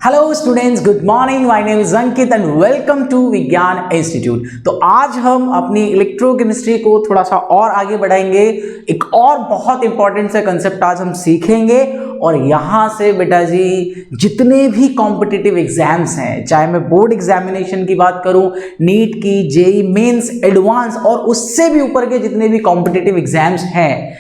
Hello students, good morning. My name is Ankit and welcome to Vigyan institute. तो आज हम अपनी इलेक्ट्रोकेमिस्ट्री को थोड़ा सा और आगे बढ़ाएंगे। एक और बहुत इंपॉर्टेंट सा कंसेप्ट आज हम सीखेंगे और यहाँ से बेटा जी जितने भी कॉम्पिटिटिव एग्जाम्स हैं, चाहे मैं बोर्ड एग्जामिनेशन की बात करूँ, नीट की, जेई मेंस, एडवांस और उससे भी ऊपर के जितने भी कॉम्पिटिटिव एग्जाम्स हैं,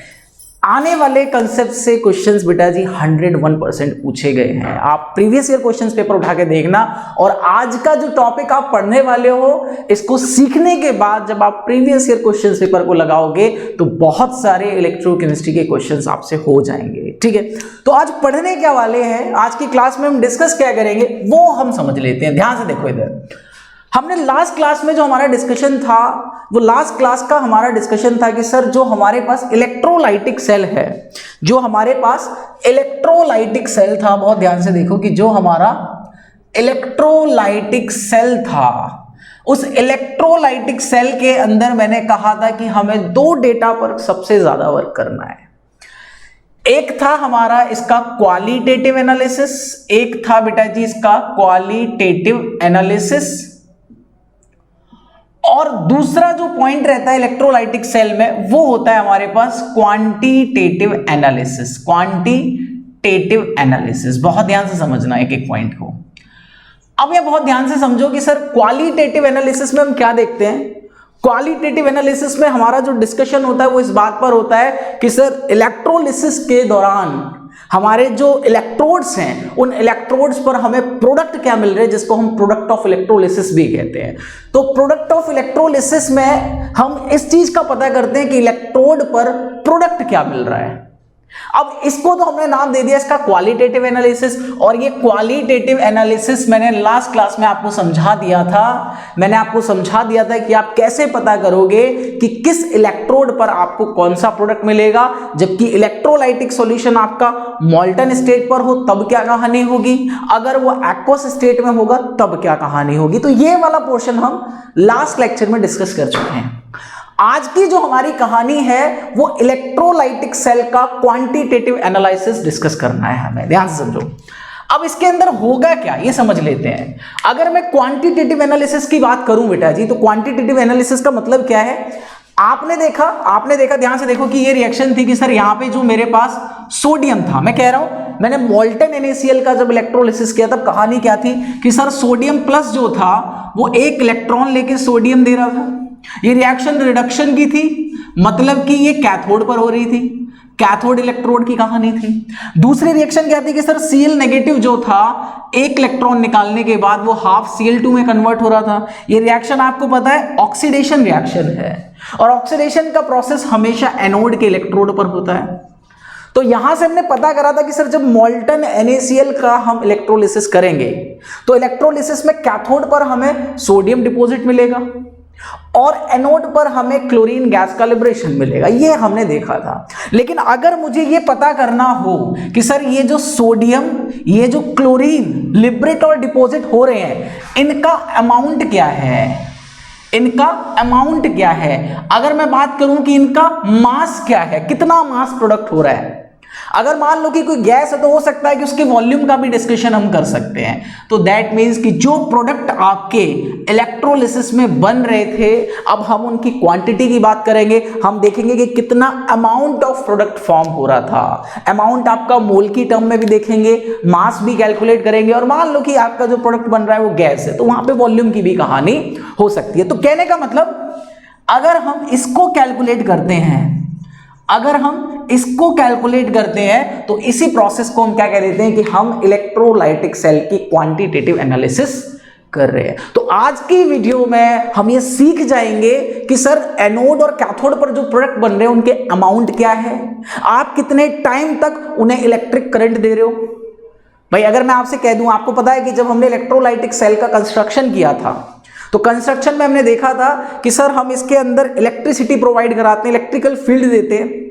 आने वाले कंसेप्ट से क्वेश्चंस बेटा जी 101% पूछे गए हैं। आप प्रीवियस ईयर क्वेश्चंस पेपर उठा के देखना और आज का जो टॉपिक आप पढ़ने वाले हो, इसको सीखने के बाद जब आप प्रीवियस ईयर क्वेश्चंस पेपर को लगाओगे तो बहुत सारे इलेक्ट्रोकेमिस्ट्री के क्वेश्चंस आपसे हो जाएंगे। ठीक है, तो आज पढ़ने क्या वाले हैं, आज की क्लास में हम डिस्कस क्या करेंगे वो हम समझ लेते हैं। ध्यान से देखो, इधर हमने लास्ट क्लास में जो हमारा डिस्कशन था, वो लास्ट क्लास का हमारा डिस्कशन था कि सर जो हमारे पास इलेक्ट्रोलाइटिक सेल है, जो हमारे पास इलेक्ट्रोलाइटिक सेल था, बहुत ध्यान से देखो कि जो हमारा इलेक्ट्रोलाइटिक सेल था, उस इलेक्ट्रोलाइटिक सेल के अंदर मैंने कहा था कि हमें दो डेटा पर सबसे ज्यादा वर्क करना है। एक था हमारा इसका क्वालिटेटिव एनालिसिस, एक था बेटा जी इसका क्वालिटेटिव एनालिसिस, और दूसरा जो पॉइंट रहता है इलेक्ट्रोलाइटिक सेल में वो होता है हमारे पास क्वांटिटेटिव एनालिसिस। क्वांटिटेटिव एनालिसिस, बहुत ध्यान से समझना एक एक पॉइंट को। अब ये बहुत ध्यान से समझो कि सर क्वालिटेटिव एनालिसिस में हम क्या देखते हैं। क्वालिटेटिव एनालिसिस में हमारा जो डिस्कशन होता है वो इस बात पर होता है कि सर इलेक्ट्रोलिसिस के दौरान हमारे जो इलेक्ट्रोड्स हैं, उन इलेक्ट्रोड्स पर हमें प्रोडक्ट क्या मिल रहे हैं, जिसको हम प्रोडक्ट ऑफ इलेक्ट्रोलिसिस भी कहते हैं। तो प्रोडक्ट ऑफ इलेक्ट्रोलिसिस में हम इस चीज का पता करते हैं कि इलेक्ट्रोड पर प्रोडक्ट क्या मिल रहा है। अब इसको तो हमने नाम दे दिया इसका क्वालिटेटिव एनालिसिस, और ये क्वालिटेटिव एनालिसिस मैंने लास्ट क्लास में आपको समझा दिया था। मैंने आपको समझा दिया था कि आप कैसे पता करोगे कि किस इलेक्ट्रोड पर आपको कौन सा प्रोडक्ट मिलेगा, जबकि इलेक्ट्रोलाइटिक सॉल्यूशन आपका मॉल्टन स्टेट पर हो तब क्या कहानी होगी, अगर वो एक्वस स्टेट में होगा तब क्या कहानी होगी। तो ये वाला पोर्शन हम लास्ट लेक्चर में डिस्कस कर चुके हैं। आज की जो हमारी कहानी है वो इलेक्ट्रोलाइटिक सेल का क्वांटिटेटिव एनालिसिस डिस्कस करना है हमें। ध्यान से समझो, अब इसके अंदर होगा क्या ये समझ लेते हैं। अगर मैं क्वांटिटेटिव एनालिसिस की बात करूं बेटा जी, तो क्वांटिटेटिव एनालिसिस का मतलब क्या है। आपने देखा ध्यान से देखो कि ये रिएक्शन थी कि सर यहां पे जो मेरे पास सोडियम था, मैं कह रहा हूं मैंने मोल्टन NaCl का जब इलेक्ट्रोलिसिस किया तब कहानी क्या थी कि सर सोडियम प्लस जो था वो एक इलेक्ट्रॉन लेके सोडियम दे रहा था। ये रिएक्शन रिडक्शन की थी, मतलब कि ये कैथोड पर हो रही थी, कैथोड इलेक्ट्रोड की कहानी थी। दूसरी रिएक्शन क्या थी कि सर Cl नेगेटिव जो था, एक इलेक्ट्रॉन निकालने के बाद वो हाफ Cl2 में कन्वर्ट हो रहा था। ये रिएक्शन आपको पता है ऑक्सीडेशन रिएक्शन है, और ऑक्सीडेशन का प्रोसेस हमेशा एनोड के इलेक्ट्रोड पर होता है। तो यहां से हमने पता करा था कि सर जब मोल्टन NaCl का हम इलेक्ट्रोलिसिस करेंगे तो इलेक्ट्रोलिसिस में कैथोड पर हमें सोडियम डिपॉजिट मिलेगा और एनोड पर हमें क्लोरीन गैस का लिबरेशन मिलेगा। ये हमने देखा था। लेकिन अगर मुझे ये पता करना हो कि सर ये जो सोडियम, ये जो क्लोरीन लिबरेट और डिपॉजिट हो रहे हैं, इनका अमाउंट क्या है, इनका अमाउंट क्या है, अगर मैं बात करूं कि इनका मास क्या है, कितना मास प्रोडक्ट हो रहा है। अगर मान लो कि कोई गैस है तो हो सकता है कि उसके वॉल्यूम का भी डिस्कशन हम कर सकते हैं। तो दैट मीन्स कि जो प्रोडक्ट आपके इलेक्ट्रोलिसिस में बन रहे थे, अब हम उनकी क्वांटिटी की बात करेंगे। हम देखेंगे कि कितना अमाउंट ऑफ प्रोडक्ट फॉर्म हो रहा था। अमाउंट आपका मोल की टर्म में भी देखेंगे, मास भी कैलकुलेट करेंगे, और मान लो कि आपका जो प्रोडक्ट बन रहा है वो गैस है तो वहां पे वॉल्यूम की भी कहानी हो सकती है। तो कहने का मतलब, अगर हम इसको कैलकुलेट करते हैं तो इसी प्रोसेस को हम क्या कह देते हैं कि हम इलेक्ट्रोलाइटिक सेल की क्वांटिटेटिव एनालिसिस कर रहे हैं। तो आज की वीडियो में हम ये सीख जाएंगे कि सर एनोड और कैथोड पर जो प्रोडक्ट बन रहे हैं उनके अमाउंट क्या है, आप कितने टाइम तक उन्हें इलेक्ट्रिक करंट दे रहे हो। भाई अगर मैं आपसे कह दूं, आपको पता है कि जब हमने इलेक्ट्रोलाइटिक सेल का कंस्ट्रक्शन किया था तो कंस्ट्रक्शन में हमने देखा था कि सर हम इसके अंदर इलेक्ट्रिसिटी प्रोवाइड कराते हैं, इलेक्ट्रिकल फील्ड देते हैं।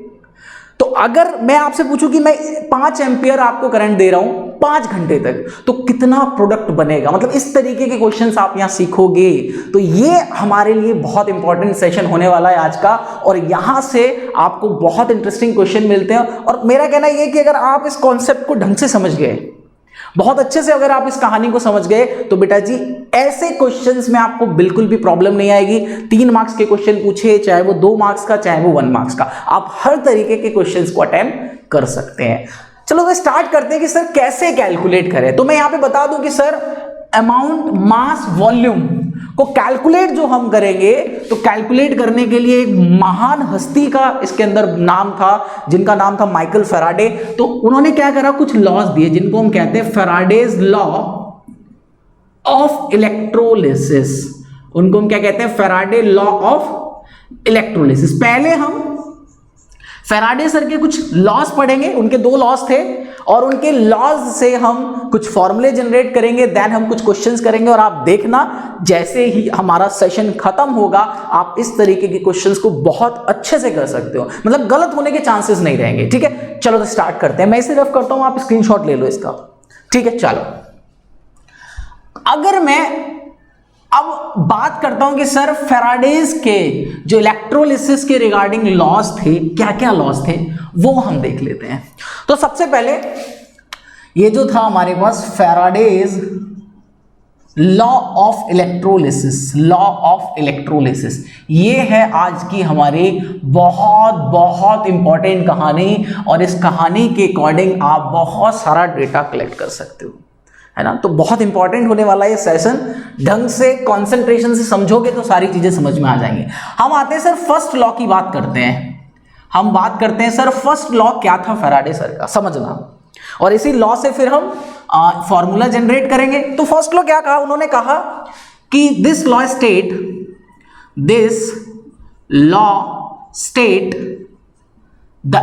तो अगर मैं आपसे पूछूं कि मैं 5 एम्पियर आपको करंट दे रहा हूं 5 घंटे तक, तो कितना प्रोडक्ट बनेगा, मतलब इस तरीके के क्वेश्चंस आप यहां सीखोगे। तो ये हमारे लिए बहुत इंपॉर्टेंट सेशन होने वाला है आज का, और यहां से आपको बहुत इंटरेस्टिंग क्वेश्चन मिलते हैं। और मेरा कहना यह कि अगर आप इस कॉन्सेप्ट को ढंग से समझ गए बहुत अच्छे से अगर आप इस कहानी को समझ गए तो बेटा जी ऐसे क्वेश्चंस में आपको बिल्कुल भी प्रॉब्लम नहीं आएगी। 3 मार्क्स के क्वेश्चन पूछे, चाहे वो 2 मार्क्स का, चाहे वो 1 मार्क्स का, आप हर तरीके के क्वेश्चंस को अटेम्प्ट कर सकते हैं। चलो तो स्टार्ट करते हैं कि सर कैसे कैलकुलेट करें। तो मैं यहां पे बता दूं कि सर अमाउंट, मास, वॉल्यूम को कैलकुलेट जो हम करेंगे, तो कैलकुलेट करने के लिए एक महान हस्ती का इसके अंदर नाम था, जिनका नाम था माइकल फैराडे। तो उन्होंने क्या करा, कुछ लॉज दिए जिनको हम कहते हैं फैराडेज लॉ ऑफ इलेक्ट्रोलिसिस। उनको हम क्या कहते हैं, फैराडे लॉ ऑफ इलेक्ट्रोलिसिस। पहले हम फैराडे सर के कुछ लॉज पढ़ेंगे, उनके 2 लॉज थे, और उनके लॉज से हम कुछ फॉर्मूले जनरेट करेंगे, देन हम कुछ क्वेश्चंस करेंगे, और आप देखना जैसे ही हमारा सेशन खत्म होगा आप इस तरीके के क्वेश्चंस को बहुत अच्छे से कर सकते हो, मतलब गलत होने के चांसेस नहीं रहेंगे। ठीक है, चलो तो स्टार्ट करते हैं। मैं इसे रफ करता हूं, आप स्क्रीनशॉट ले लो इसका। ठीक है, चलो अगर मैं अब बात करता हूं कि सर फैराडेज के जो इलेक्ट्रोलिसिस के रिगार्डिंग लॉज थे, क्या क्या लॉज थे वो हम देख लेते हैं। तो सबसे पहले ये जो था हमारे पास Faraday's law of electrolysis, law of electrolysis, ये है आज की हमारी बहुत बहुत इंपॉर्टेंट कहानी, और इस कहानी के अकॉर्डिंग आप बहुत सारा डेटा कलेक्ट कर सकते हो, है ना। तो बहुत इंपॉर्टेंट होने वाला ये सेशन, ढंग से कंसंट्रेशन से समझोगे तो सारी चीजें समझ में आ जाएंगी। हम आते हैं सर फर्स्ट लॉ की बात करते हैं। हम बात करते हैं सर फर्स्ट लॉ क्या था फैराडे सर का, समझना, और इसी लॉ से फिर हम फॉर्मूला जनरेट करेंगे। तो फर्स्ट लॉ क्या कहा, उन्होंने कहा कि this law state the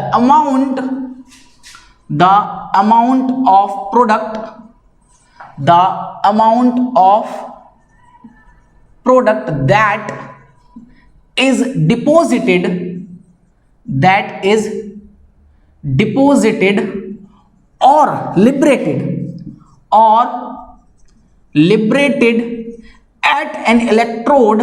amount of product, the amount of product that is deposited or liberated at an electrode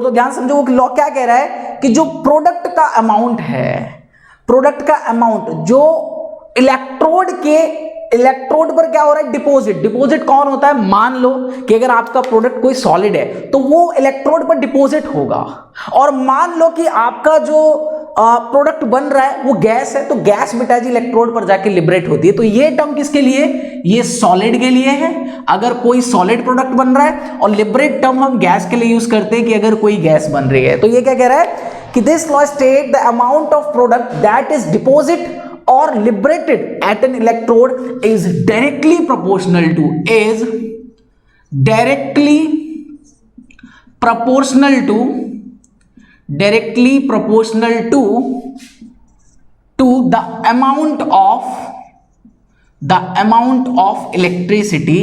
तो ध्यान समझो वो लॉ क्या कह रहा है कि जो प्रोडक्ट का अमाउंट है, प्रोडक्ट का अमाउंट जो इलेक्ट्रोड पर क्या हो रहा है, डिपॉजिट कौन होता है, मान लो कि अगर आपका प्रोडक्ट कोई सॉलिड है तो वो इलेक्ट्रोड पर डिपॉजिट होगा, और मान लो कि आपका जो प्रोडक्ट बन रहा है वो गैस है, तो गैस बेटा जी इलेक्ट्रोड पर जाके लिबरेट होती है। तो ये टर्म किसके लिए, ये सॉलिड के लिए है, अगर कोई सॉलिड प्रोडक्ट बन रहा है, और लिबरेट टर्म हम गैस के लिए यूज करते हैं कि अगर कोई गैस बन रही है। तो ये क्या कह रहा है कि this law state the amount of product that is deposit or liberated at an electrode is directly proportional to the amount of electricity।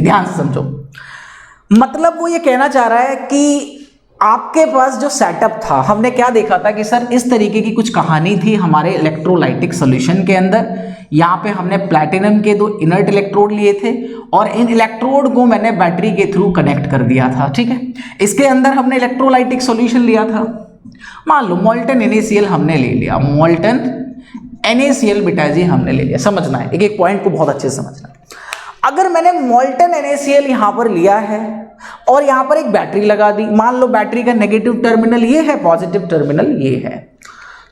ध्यान से समझो, मतलब वो ये कहना चाह रहा है कि आपके पास जो सेटअप था, हमने क्या देखा था कि सर इस तरीके की कुछ कहानी थी हमारे इलेक्ट्रोलाइटिक सॉल्यूशन के अंदर। यहाँ पे हमने प्लैटिनम के 2 इनर्ट इलेक्ट्रोड लिए थे, और इन इलेक्ट्रोड को मैंने बैटरी के थ्रू कनेक्ट कर दिया था। ठीक है, इसके अंदर हमने इलेक्ट्रोलाइटिक सॉल्यूशन लिया था, मान लो मोल्टन NaCl हमने ले लिया, मोल्टन NaCl बेटा जी हमने ले लिया। समझना है, एक एक पॉइंट को बहुत अच्छे से समझना है। अगर मैंने मोल्टन NaCl यहां पर लिया है और यहां पर एक बैटरी लगा दी, मान लो बैटरी का नेगेटिव टर्मिनल ये है, पॉजिटिव टर्मिनल ये है,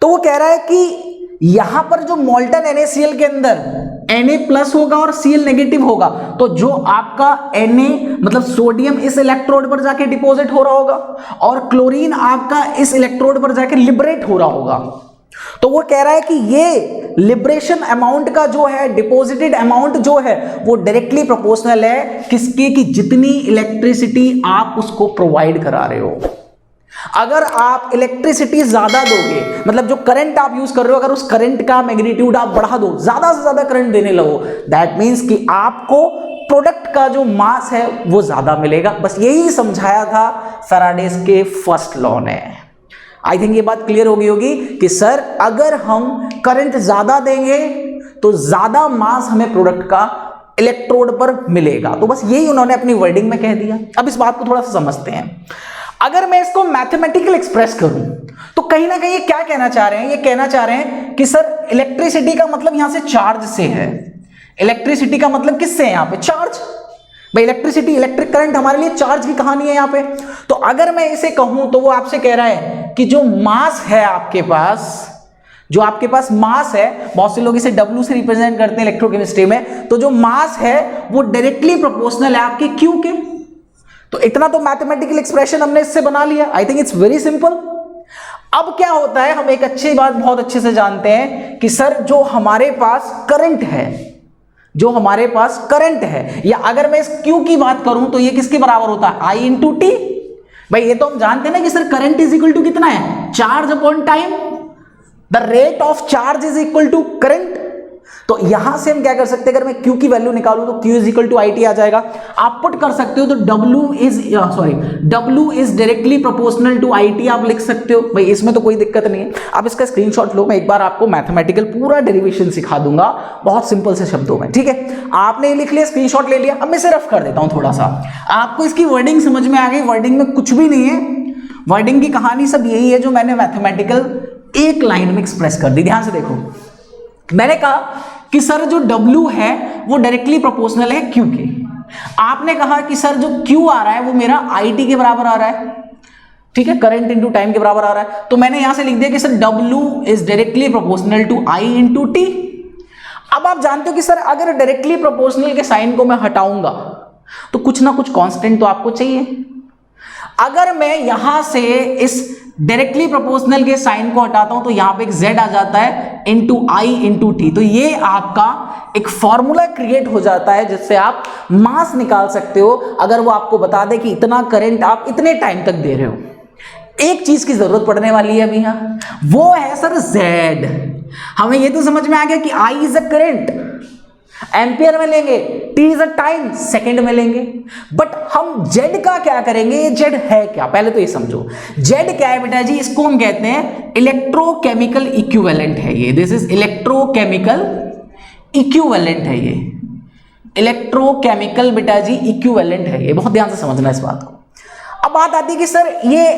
तो वो कह रहा है कि यहां पर जो मोल्टन NaCl के अंदर Na+ होगा और Cl नेगेटिव होगा, तो जो आपका Na मतलब सोडियम इस इलेक्ट्रोड पर जाके डिपॉजिट हो रहा होगा, और क्लोरीन आपका इस इलेक्ट्रोड पर जाके लिबरेट हो रहा होगा। तो वो कह रहा है कि ये लिबरेशन अमाउंट का जो है, डिपॉजिटेड अमाउंट जो है, वो डायरेक्टली प्रोपोर्शनल है किसके, कि जितनी इलेक्ट्रिसिटी आप उसको प्रोवाइड करा रहे हो। अगर आप इलेक्ट्रिसिटी ज्यादा दोगे, मतलब जो करंट आप यूज कर रहे हो, अगर उस करंट का मैग्नीट्यूड आप बढ़ा दो, ज्यादा से ज्यादा करंट देने लगो, दैट मींस कि आपको प्रोडक्ट का जो मास है वो ज्यादा मिलेगा। बस यही समझाया था फैराडेज के फर्स्ट लॉ ने। आई थिंक ये बात क्लियर हो गई होगी कि सर अगर हम करंट ज्यादा देंगे तो ज्यादा मास हमें प्रोडक्ट का इलेक्ट्रोड पर मिलेगा। तो बस यही उन्होंने अपनी वर्डिंग में कह दिया। अब इस बात को थोड़ा सा समझते हैं। अगर मैं इसको मैथमेटिकल एक्सप्रेस करूं तो कहीं ना कहीं ये क्या कहना चाह रहे हैं, ये कहना चाह रहे हैं कि सर इलेक्ट्रिसिटी का मतलब यहां से चार्ज से है। इलेक्ट्रिसिटी का मतलब किससे है यहां पे? चार्ज। भाई इलेक्ट्रिसिटी, इलेक्ट्रिक करंट हमारे लिए चार्ज की कहानी है यहां पे। तो अगर मैं इसे कहूं तो वो आपसे कह रहा है कि जो मास है आपके पास, जो आपके पास मास है, बहुत से लोग इसे W से रिप्रेजेंट करते हैं इलेक्ट्रोकेमिस्ट्री में, तो जो मास है वो डायरेक्टली प्रोपोर्शनल है आपके Q के। तो इतना तो मैथमेटिकल एक्सप्रेशन हमने इससे बना लिया। I think it's very simple. अब क्या होता है, हम एक अच्छी बात बहुत अच्छे से जानते हैं कि सर जो हमारे पास करंट है, जो हमारे पास करंट है, या अगर मैं इस Q की बात करूं तो ये किसके बराबर होता है? I into T. भाई ये तो हम जानते हैं ना कि sir current is equal to कितना है? Charge upon time. The rate of charge is equal to current. तो यहां से हम क्या कर सकते हैं, अगर मैं Q की वैल्यू निकालूं तो Q is equal to IT आ जाएगा। आप पुट कर सकते हो तो W is directly proportional to IT आप लिख सकते हो। भाई इसमें तो कोई दिक्कत नहीं है। आप इसका स्क्रीनशॉट लो, मैं एक बार आपको मैथमेटिकल पूरा डेरिवेशन सिखा दूंगा बहुत सिंपल से शब्दों में, ठीक है। आपने ये लिख लिया, स्क्रीनशॉट ले लिया। अब मैं इसे रफ कर देता हूं थोड़ा सा, आपको इसकी वर्डिंग समझ में आ गई। वर्डिंग में कुछ भी नहीं है, वर्डिंग की कहानी सब यही है जो मैंने मैथमेटिकल एक लाइन में एक्सप्रेस कर दी। ध्यान से देखो, मैंने कहा कि सर जो W है वो डायरेक्टली प्रोपोर्शनल है Q के। आपने कहा कि सर जो Q आ रहा है वो मेरा IT के बराबर आ रहा है, ठीक है, करंट इंटू टाइम के बराबर आ रहा है। तो मैंने यहां से लिख दिया कि sir W is directly proportional to I into T. अब आप जानते हो कि सर अगर डायरेक्टली प्रोपोर्शनल के साइन को मैं हटाऊंगा तो कुछ ना कुछ कांस्टेंट तो आपको चाहिए। अगर मैं यहां से इस डायरेक्टली प्रोपोर्शनल के साइन को हटाता हूं तो यहां पे एक Z आ जाता है इंटू I इंटू टी। तो ये आपका एक फॉर्मूला क्रिएट हो जाता है जिससे आप मास निकाल सकते हो। अगर वो आपको बता दे कि इतना करंट आप इतने टाइम तक दे रहे हो, एक चीज की जरूरत पड़ने वाली है अभी यहां, वो है सर Z। हमें ये तो समझ में आ गया कि I is a current, ampere में लेंगे, T is a time, second में लेंगे। बट हम Z का क्या करेंगे? ये Z है क्या, पहले तो ये समझो। Z क्या है बेटा जी? इसको हम कहते हैं इलेक्ट्रोकेमिकल इक्विवेलेंट है ये। दिस इज इलेक्ट्रोकेमिकल इक्विवेलेंट है ये, इलेक्ट्रोकेमिकल बेटा जी इक्विवेलेंट है ये। बहुत ध्यान से समझना इस बात को। अब बात आती है कि सर ये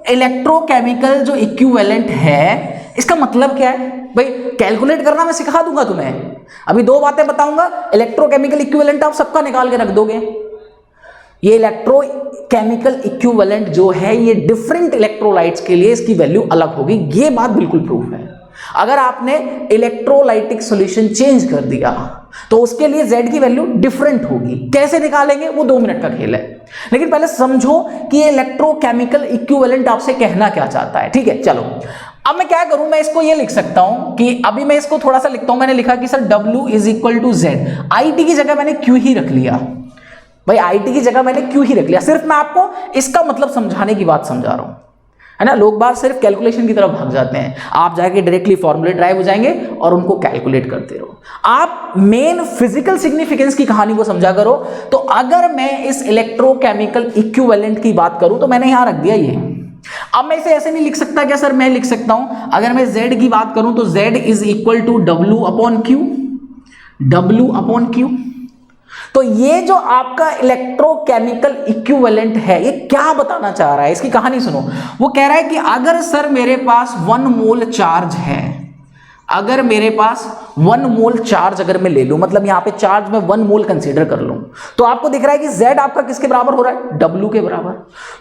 इलेक्ट्रोकेमिकल जो इक्विवेलेंट है इसका मतलब क्या है? भाई कैलकुलेट करना मैं सिखा दूंगा तुम्हें। अभी दो बातें बताऊंगा, इलेक्ट्रोकेमिकल इक्विवेलेंट आप सबका निकाल के रख दोगे। ये इलेक्ट्रोकेमिकल इक्विवेलेंट जो है ये डिफरेंट इलेक्ट्रोलाइट्स के लिए इसकी वैल्यू अलग होगी, ये बात बिल्कुल प्रूफ है। अगर आपने इलेक्ट्रोलाइटिक सॉल्यूशन चेंज कर दिया तो उसके लिए Z की वैल्यू डिफरेंट होगी। कैसे निकालेंगे वो 2 मिनट का खेल है, लेकिन पहले समझो कि ये इलेक्ट्रोकेमिकल इक्विवेलेंट आपसे कहना क्या चाहता है, ठीक है। चलो अब मैं क्या करूं, मैं इसको ये लिख सकता हूं कि अभी मैं इसको थोड़ा सा लिखता हूं। मैंने लिखा कि sir W is equal to Z, IT की जगह मैंने Q ही रख लिया। भाई IT की जगह मैंने Q ही रख लिया, सिर्फ मैं आपको इसका मतलब समझाने की बात समझा रहा हूं, है ना। लोग बार सिर्फ कैलकुलेशन की तरफ भाग जाते हैं, आप जाके डायरेक्टली फॉर्मूले ड्राइव हो जाएंगे और उनको कैलकुलेट करते रहो। आप मेन फिजिकल सिग्निफिकेंस की कहानी को समझा करो। तो अगर मैं इस इलेक्ट्रोकेमिकल इक्विवेलेंट की बात करूं तो मैंने यहां रख दिया ये। अब मैं इसे ऐसे नहीं लिख सकता क्या सर? मैं लिख सकता हूं, अगर मैं Z की बात करूं तो Z is equal to W upon Q, W upon Q। तो ये जो आपका इलेक्ट्रोकेमिकल इक्विवेलेंट है ये क्या बताना चाह रहा है, इसकी कहानी सुनो। वो कह रहा है कि अगर सर मेरे पास 1 मोल चार्ज है, अगर मेरे पास 1 मोल चार्ज अगर मैं ले लूं, मतलब यहां पे चार्ज में 1 मोल कंसीडर कर लूं, तो आपको दिख रहा है कि Z आपका किसके बराबर हो रहा है? W के बराबर।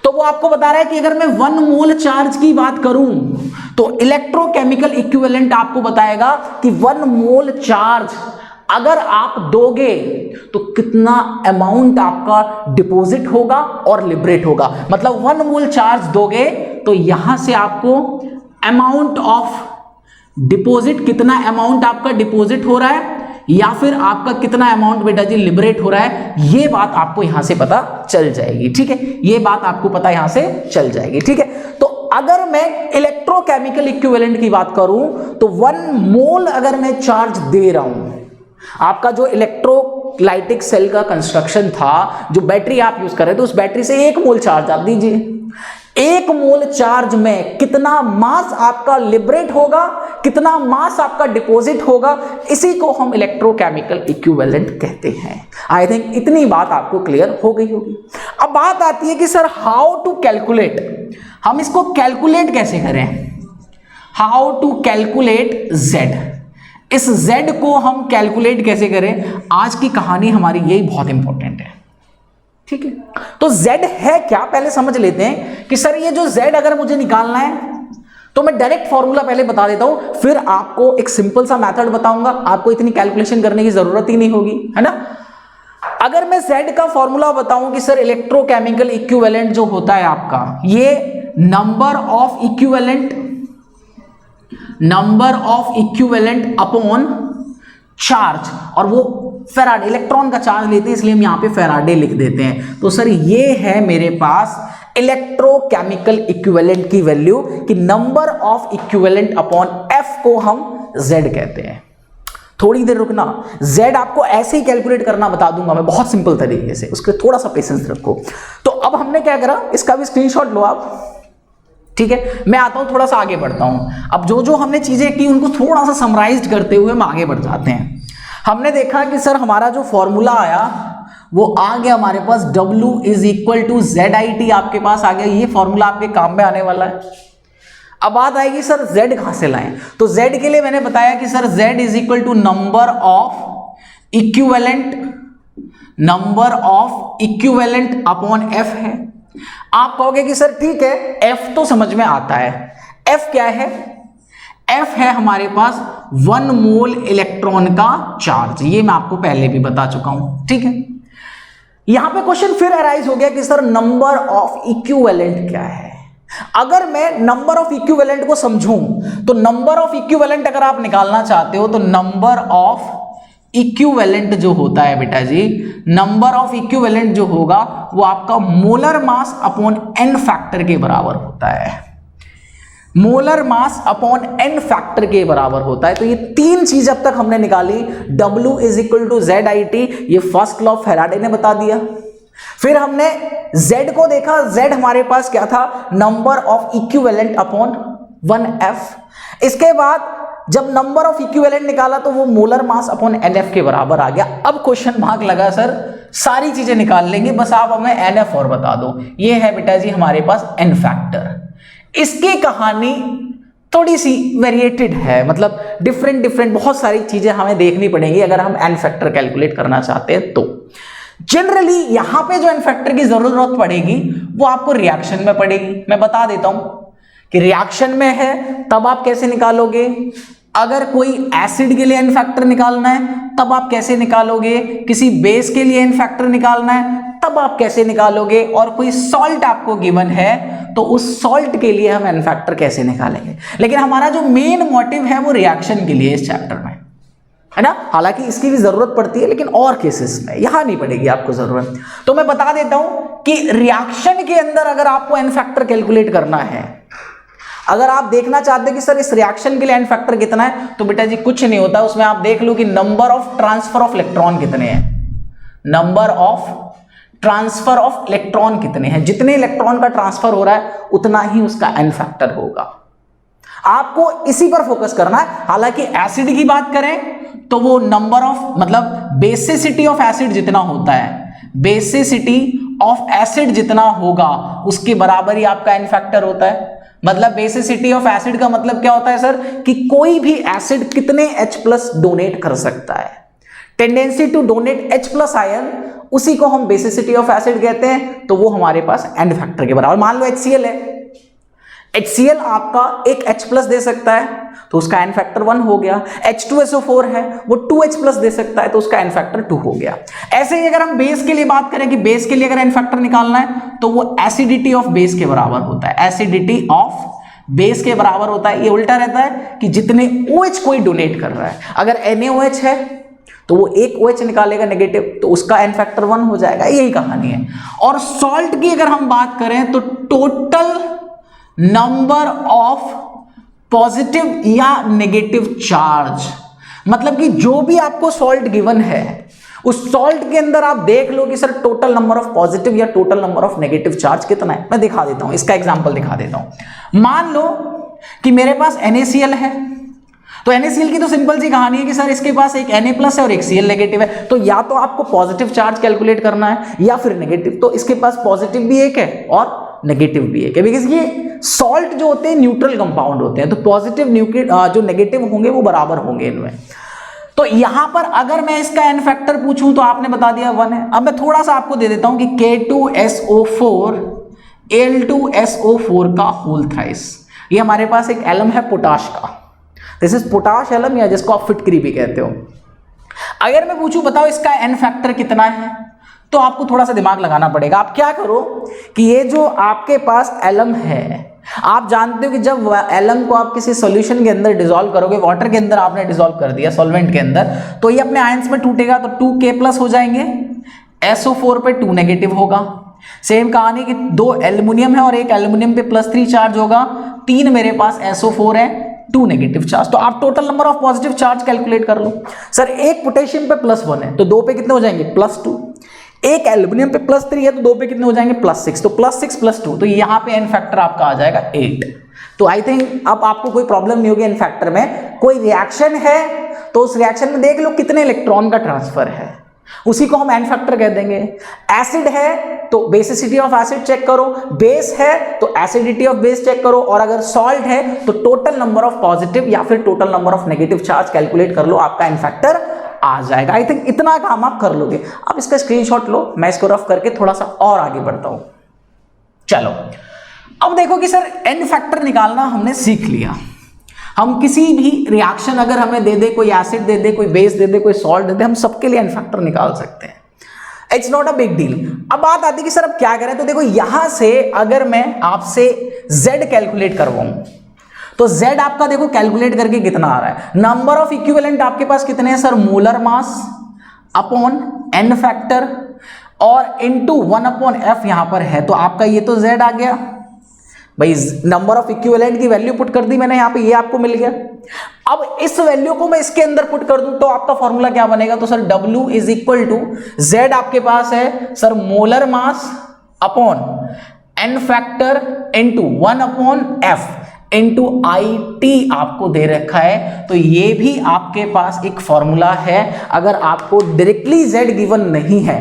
तो वो आपको बता रहा है कि अगर मैं 1 मोल चार्ज की बात करूं तो इलेक्ट्रोकेमिकल इक्विवेलेंट आपको बताएगा कि 1 मोल चार्ज अगर आप दोगे तो कितना अमाउंट आपका डिपॉजिट होगा और लिबरेट होगा। मतलब 1 मोल चार्ज दोगे तो यहां से आपको अमाउंट ऑफ डिपॉजिट, कितना अमाउंट आपका डिपॉजिट हो रहा है या फिर आपका कितना अमाउंट बेटा जी लिबरेट हो रहा है, ये बात आपको यहां से पता चल जाएगी, ठीक है। ये बात आपको पता यहां से चल जाएगी, ठीक है। तो अगर मैं इलेक्ट्रोकेमिकल इक्विवेलेंट की बात करूं तो 1 मोल अगर मैं चार्ज दे रहा हूं, आपका जो इलेक्ट्रोलाइटिक सेल का कंस्ट्रक्शन था, जो बैटरी आप यूज कर रहे थे, उस बैटरी से 1 मोल चार्ज आप दीजिए। 1 मोल चार्ज में कितना मास आपका लिबरेट होगा, कितना मास आपका डिपॉजिट होगा, इसी को हम इलेक्ट्रोकेमिकल इक्विवेलेंट कहते हैं। आई थिंक इतनी बात आपको क्लियर हो गई होगी। अब बात आती है कि सर हाउ टू कैलकुलेट, हम इसको कैलकुलेट कैसे करें। How to calculate Z। इस Z को हम कैलकुलेट कैसे करें, आज की कहानी हमारी यही बहुत इंपॉर्टेंट है, ठीक है। तो Z है क्या, पहले समझ लेते हैं कि सर ये जो Z अगर मुझे निकालना है तो मैं डायरेक्ट फॉर्मूला पहले बता देता हूं, फिर आपको एक सिंपल सा मेथड बताऊंगा, आपको इतनी कैलकुलेशन करने की जरूरत ही नहीं होगी, है ना। अगर मैं Z का फॉर्मूला बताऊं कि सर इलेक्ट्रोकेमिकल इक्विवेलेंट जो होता है आपका, ये number of equivalent upon charge, और वो फेराडे इलेक्ट्रॉन का चार्ज लेते हैं, इसलिए हम यहां पे फेराडे लिख देते हैं। तो सर ये है मेरे पास इलेक्ट्रोकेमिकल इक्विवेलेंट की वैल्यू, कि number of equivalent upon F को हम Z कहते हैं। थोड़ी देर रुकना, Z आपको ऐसे ही कैलकुलेट करना बता दूंगा मैं बहुत सिंपल तरीके से, उसके थोड़ा सा पेशेंस रखो। तो अब हमने क्या करा, इसका भी स्क्रीनशॉट लो आप, ठीक है। मैं आता हूं, थोड़ा सा आगे बढ़ता हूं। अब जो जो हमने चीजें की उनको थोड़ा सा समराइज्ड करते हुए हम आगे बढ़ जाते हैं। हमने देखा कि सर हमारा जो फॉर्मूला आया वो आ गया हमारे पास, W is equal to ZIT आपके पास आ गया, ये फॉर्मूला आपके काम में आने वाला है। अब बात आएगी सर Z कहां से लाएं, तो Z के लिए मैंने बताया कि sir Z is equal to number of equivalent upon F है। आप कहोगे कि सर ठीक है, F तो समझ में आता है, F क्या है, F है हमारे पास 1 मोल इलेक्ट्रॉन का चार्ज, ये मैं आपको पहले भी बता चुका हूं, ठीक है। यहां पे क्वेश्चन फिर अराइज हो गया कि सर नंबर ऑफ इक्विवेलेंट क्या है। अगर मैं नंबर ऑफ इक्विवेलेंट को समझूं तो नंबर ऑफ इक्विवेलेंट अगर आप निकालना चाहते हो तो नंबर ऑफ इक्विवेलेंट जो होता है बेटा जी, नंबर ऑफ इक्विवेलेंट जो होगा वो आपका molar mass upon n factor के बराबर होता है, molar mass upon n factor के बराबर होता है। तो ये तीन चीज अब तक हमने निकाली, W is equal to ZIT, ये फर्स्ट लॉ फेराडे ने बता दिया। फिर हमने Z को देखा, Z हमारे पास क्या था, number of equivalent upon 1F। इसके बाद जब नंबर ऑफ इक्विवेलेंट निकाला तो वो मोलर मास अपॉन NF के बराबर आ गया। अब क्वेश्चन मार्क लगा, सर सारी चीजें निकाल लेंगे, बस आप हमें NF और बता दो। ये है बेटा जी हमारे पास n फैक्टर। इसकी कहानी थोड़ी सी वेरिएटेड है, मतलब डिफरेंट बहुत सारी चीजें हमें देखनी पड़ेंगी अगर हम n फैक्टर कैलकुलेट करना चाहते हैं। तो जनरली यहां पे जो n फैक्टर की जरूरत पड़ेगी वो आपको रिएक्शन में पड़ेगी। मैं बता देता हूं कि रिएक्शन में है तब आप कैसे निकालोगे, अगर कोई एसिड के लिए n फैक्टर निकालना है तब आप कैसे निकालोगे, किसी बेस के लिए n फैक्टर निकालना है तब आप कैसे निकालोगे, और कोई सॉल्ट आपको गिवन है तो उस सॉल्ट के लिए हम n फैक्टर कैसे निकालेंगे। लेकिन हमारा जो मेन मोटिव है वो रिएक्शन के लिए इस चैप्टर में, है ना। हालांकि इसकी भी जरूरत पड़ती है लेकिन और केसेस में, यहां नहीं पड़ेगी आपको जरूरत। तो मैं बता देता हूं कि रिएक्शन के अंदर अगर आपको n फैक्टर कैलकुलेट करना है, अगर आप देखना चाहते हैं कि सर इस रिएक्शन के लिए n फैक्टर कितना है, तो बेटा जी कुछ नहीं होता, उसमें आप देख लो कि number of transfer of electron कितने हैं, number of transfer of electron कितने हैं, जितने इलेक्ट्रॉन का ट्रांसफर हो रहा है उतना ही उसका n फैक्टर होगा। आपको इसी पर फोकस करना है। हालांकि एसिड की बात करें तो वो नंबर ऑफ, मतलब बेसिसिटी ऑफ एसिड जितना होता है, बेसिसिटी ऑफ एसिड जितना होगा उसके बराबर ही आपका n फैक्टर होता है। मतलब बेसिसिटी ऑफ एसिड का मतलब क्या होता है सर, कि कोई भी एसिड कितने H+ डोनेट कर सकता है, tendency to donate H+ ion, उसी को हम बेसिसिटी ऑफ एसिड कहते हैं। तो वो हमारे पास n फैक्टर के बराबर। मान लो HCl है, HCl आपका एक H+ दे सकता है तो उसका n फैक्टर 1 हो गया। H2SO4 है वो 2H+ दे सकता है तो उसका n फैक्टर 2 हो गया। ऐसे ही अगर हम बेस के लिए बात करें कि बेस के लिए अगर n फैक्टर निकालना है तो वो एसिडिटी ऑफ बेस के बराबर होता है, एसिडिटी ऑफ बेस के बराबर होता है। ये उल्टा रहता है कि जितने OH कोई डोनेट कर रहा है, अगर NaOH है तो वो एक OH निकालेगा नेगेटिव तो उसका n फैक्टर 1 हो जाएगा, यही कहानी है। और सॉल्ट की अगर हम बात करें तो टोटल नंबर ऑफ पॉजिटिव या नेगेटिव चार्ज, मतलब कि जो भी आपको सॉल्ट गिवन है उस सॉल्ट के अंदर आप देख लो कि sir total number of positive या total number of negative charge कितना है। मैं दिखा देता हूं, इसका एग्जांपल दिखा देता हूं। मान लो कि मेरे पास NaCl है, तो NaCl की तो सिंपल सी कहानी है कि सर इसके पास एक Na+ है और एक Cl नेगेटिव है, तो या तो आपको पॉजिटिव चार्ज कैलकुलेट करना है या फिर नेगेटिव। तो इसके पास पॉजिटिव भी एक है और नेगेटिव भी एक है, बिकॉज ये सॉल्ट जो होते हैं न्यूट्रल कंपाउंड होते हैं, तो पॉजिटिव जो नेगेटिव होंगे वो बराबर होंगे इनमें। तो यहां पर अगर मैं इसका एन फैक्टर पूछूं तो आपने बता दिया 1 है। अब मैं थोड़ा सा आपको दे देता हूं कि K2SO4 Al2SO4 का होल थ्राइस, ये हमारे पास एक एलम है पोटाश का, दिस इज पोटाश एलम, या जिसको आप फिटकरी भी कहते हो। अगर मैं पूछूं बताओ इसका एन फैक्टर कितना है, तो आपको थोड़ा सा दिमाग लगाना पड़ेगा। आप क्या करो कि ये जो आपके पास एलम है, आप जानते हो कि जब एलम को आप किसी सॉल्यूशन के अंदर डिसॉल्व करोगे, वाटर के अंदर आपने डिसॉल्व कर दिया सॉल्वेंट के अंदर, तो ये अपने आयंस में टूटेगा, तो 2K+ हो जाएंगे, SO4 पे 2 नेगेटिव होगा। सेम कहानी कि 2 एल्युमिनियम है और एक एल्युमिनियम पे +3 चार्ज होगा, 3 मेरे पास SO4 है, 2 नेगेटिव चार्ज। तो आप total number of positive charge calculate कर लो। सर एक पोटेशियम पे +1 है तो 2 पे कितने हो जाएंगे, +2। एक एल्युमिनियम पे +3 है तो 2 पे कितने हो जाएंगे, +6। तो +6 +2, तो यहां पे एन फैक्टर आपका आ जाएगा 8। तो आई थिंक अब आपको कोई प्रॉब्लम नहीं होगी एन फैक्टर में। कोई रिएक्शन है तो उस रिएक्शन में देख लो कितने इलेक्ट्रॉन का ट्रांसफर है, उसी को हम एन फैक्टर कह देंगे। एसिड है तो बेसिसिटी ऑफ एसिड चेक करो, बेस है तो एसिडिटी ऑफ बेस चेक करो, और अगर सॉल्ट है तो टोटल नंबर ऑफ पॉजिटिव या फिर total number of negative charge calculate कर लो, आपका एन फैक्टर आ जाएगा। आई थिंक इतना काम आप कर लोगे। अब इसका स्क्रीनशॉट लो, मैं इसको रफ करके थोड़ा सा और आगे बढ़ता हूं। चलो अब देखो कि सर एन फैक्टर निकालना हमने सीख लिया। हम किसी भी रिएक्शन अगर हमें दे दे, कोई एसिड दे दे, कोई बेस दे दे, कोई सॉल्ट दे दे, हम सबके लिए एन फैक्टर निकाल सकते हैं। It's not a big deal. अब बात आती है कि सर अब क्या करें, तो देखो यहां से अगर मैं आपसे Z कैलकुलेट करवाऊं तो Z आपका देखो कैलकुलेट करके कितना आ रहा है, नंबर ऑफ इक्विवेलेंट आपके पास कितने हैं sir, molar mass upon N factor और इनटू 1/f यहां पर है, तो आपका ये तो Z आ गया भाई। नंबर ऑफ इक्विवेलेंट की वैल्यू पुट कर दी मैंने यहां पे, ये आपको मिल गया। अब इस वैल्यू को मैं इसके अंदर पुट कर दूं तो आपका फॉर्मूला क्या बनेगा, तो सर W = Z आपके पास है sir molar mass upon N factor into 1/f into IT आपको दे रखा है। तो ये भी आपके पास एक फॉर्मूला है। अगर आपको डायरेक्टली Z गिवन नहीं है,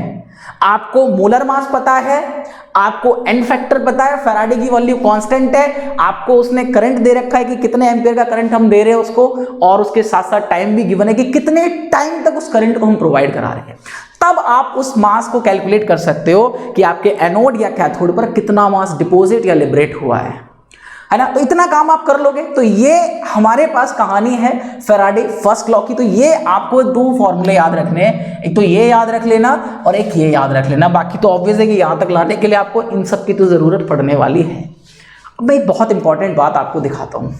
आपको मोलर मास पता है, आपको एन फैक्टर पता है, फैराडे की वैल्यू कांस्टेंट है, आपको उसने करंट दे रखा है कि कितने एम्पियर का करंट हम दे रहे हैं उसको, और उसके साथ साथ टाइम भी गिवन है कि कितने टाइम तक उस करंट को हम प्रोवाइड करा रहे हैं। तब आप उस मास को कैलकुलेट कर सकते हो कि आपके एनोड या कैथोड पर कितना मास डिपॉजिट या लिबरेट हुआ है ना। तो इतना काम आप कर लोगे। तो ये हमारे पास कहानी है फैराडे फर्स्ट लॉ की। तो ये आपको 2 फॉर्मूले याद रखने हैं, एक तो ये याद रख लेना और एक ये याद रख लेना। बाकी तो ऑब्वियस है कि यहां तक लाने के लिए आपको इन सब की तो जरूरत पड़ने वाली है। अब मैं एक बहुत इंपॉर्टेंट बात आपको दिखाता हूं।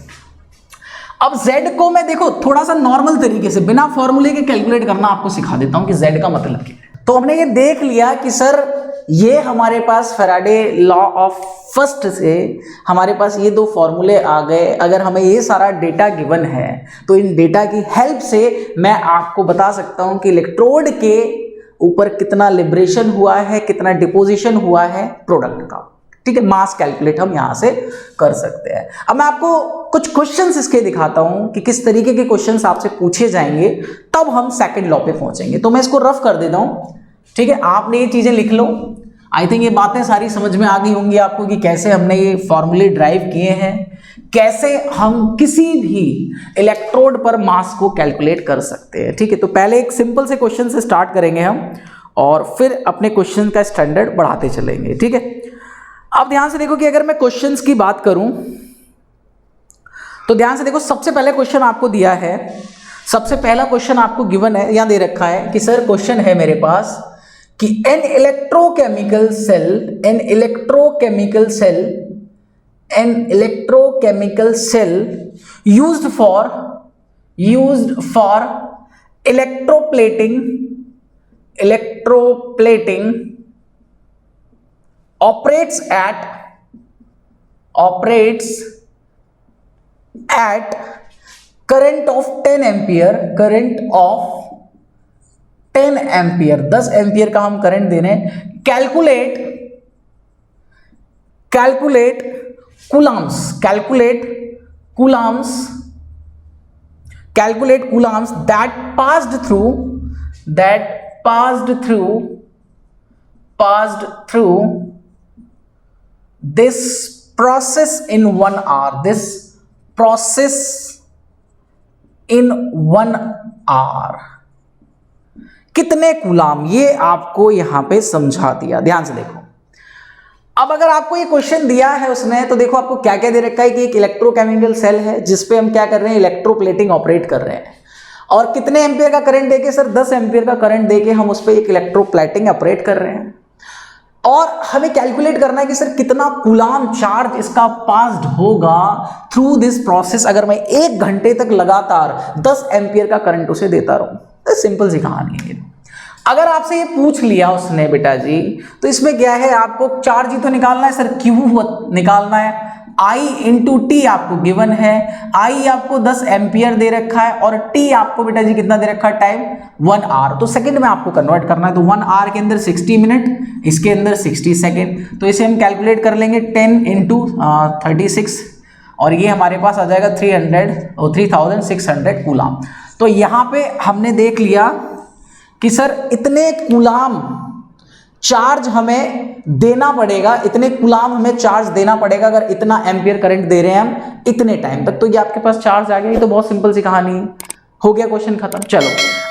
अब Z को मैं देखो थोड़ा सा नॉर्मल तरीके से बिना फॉर्मूले के कैलकुलेट करना आपको सिखा देता हूं कि Z का मतलब क्या है। तो हमने ये देख लिया कि सर ये हमारे पास फैराडे लॉ ऑफ फर्स्ट से हमारे पास ये 2 फॉर्मूले आ गए। अगर हमें ये सारा डेटा गिवन है तो इन डेटा की हेल्प से मैं आपको बता सकता हूं कि इलेक्ट्रोड के ऊपर कितना लिबरेशन हुआ है, कितना डिपोजिशन हुआ है प्रोडक्ट का। ठीक है, मास कैलकुलेट हम यहां से कर सकते हैं। अब मैं आपको कुछ क्वेश्चंस इसके दिखाता हूं कि किस तरीके के क्वेश्चंस आपसे पूछे जाएंगे, तब हम सेकंड लॉ पे पहुंचेंगे। तो मैं इसको रफ कर देता हूं। ठीक है, आपने ये चीजें लिख लो। आई थिंक ये बातें सारी समझ में आ गई होंगी आपको कि कैसे हमने ये फॉर्मूले ड्राइव किए हैं, कैसे हम किसी भी इलेक्ट्रोड पर मास को कैलकुलेट कर सकते हैं। ठीक है, तो पहले एक सिंपल से क्वेश्चन से स्टार्ट करेंगे हम और फिर अपने क्वेश्चन का स्टैंडर्ड बढ़ाते चलेंगे। ठीक है, अब ध्यान से देखो कि अगर मैं क्वेश्चंस की बात करूं तो ध्यान से देखो, सबसे पहले क्वेश्चन आपको दिया है, सबसे पहला क्वेश्चन आपको गिवन है, यहां दे रखा है कि सर क्वेश्चन है मेरे पास कि an electrochemical cell used for electroplating operates at current of 10 ampere 10 ampere का हम करंट दे रहे हैं। Calculate coulombs that passed through this process in 1 hour, this process in 1 hour कितने कूलाम, ये आपको यहां पे समझा दिया। ध्यान से देखो, अब अगर आपको ये क्वेश्चन दिया है उसने, तो देखो आपको क्या क्या दे रखा है कि एक इलेक्ट्रोकेमिकल सेल है जिसपे हम क्या कर रहे हैं, इलेक्ट्रोप्लेटिंग ऑपरेट कर रहे हैं, और कितने एम्पियर का करंट देके सर, 10 एम्पियर का करंट देके हम उस पर एक इलेक्ट्रोप्लेटिंग ऑपरेट कर रहे हैं, और हमें कैलकुलेट करना है कि सर कितना कूलाम चार्ज इसका पास्ड होगा थ्रू दिस प्रोसेस अगर मैं 1 घंटे तक लगातार 10 एम्पियर का करंट उसे देता रहूं। तो सिंपल सी कहानी है। अगर आपसे ये पूछ लिया उसने बेटा जी, तो इसमें क्या है, आपको चार्ज ही तो निकालना है सर, क्यू निकालना है, I इंटू टी आपको गिवन है, I आपको 10 एम्पियर दे रखा है, और T आपको बेटा जी कितना दे रखा है, टाइम 1 आवर, तो सेकंड में आपको कन्वर्ट करना है। तो 1 आवर के अंदर 60 मिनट, इसके अंदर 60 सेकंड, तो इसे हम कैलकुलेट कर लेंगे 10 इंटू 36, और ये हमारे पास आ जाएगा 3600 कूलाम। तो यहाँ पे हमने देख लिया कि सर इतने कूलाम चार्ज हमें देना पड़ेगा, इतने कूलाम हमें चार्ज देना पड़ेगा अगर इतना एम्पियर करंट दे रहे हैं हम इतने टाइम तक, तो ये आपके पास चार्ज आ गया। ये तो बहुत सिंपल सी कहानी है, हो गया क्वेश्चन खत्म। चलो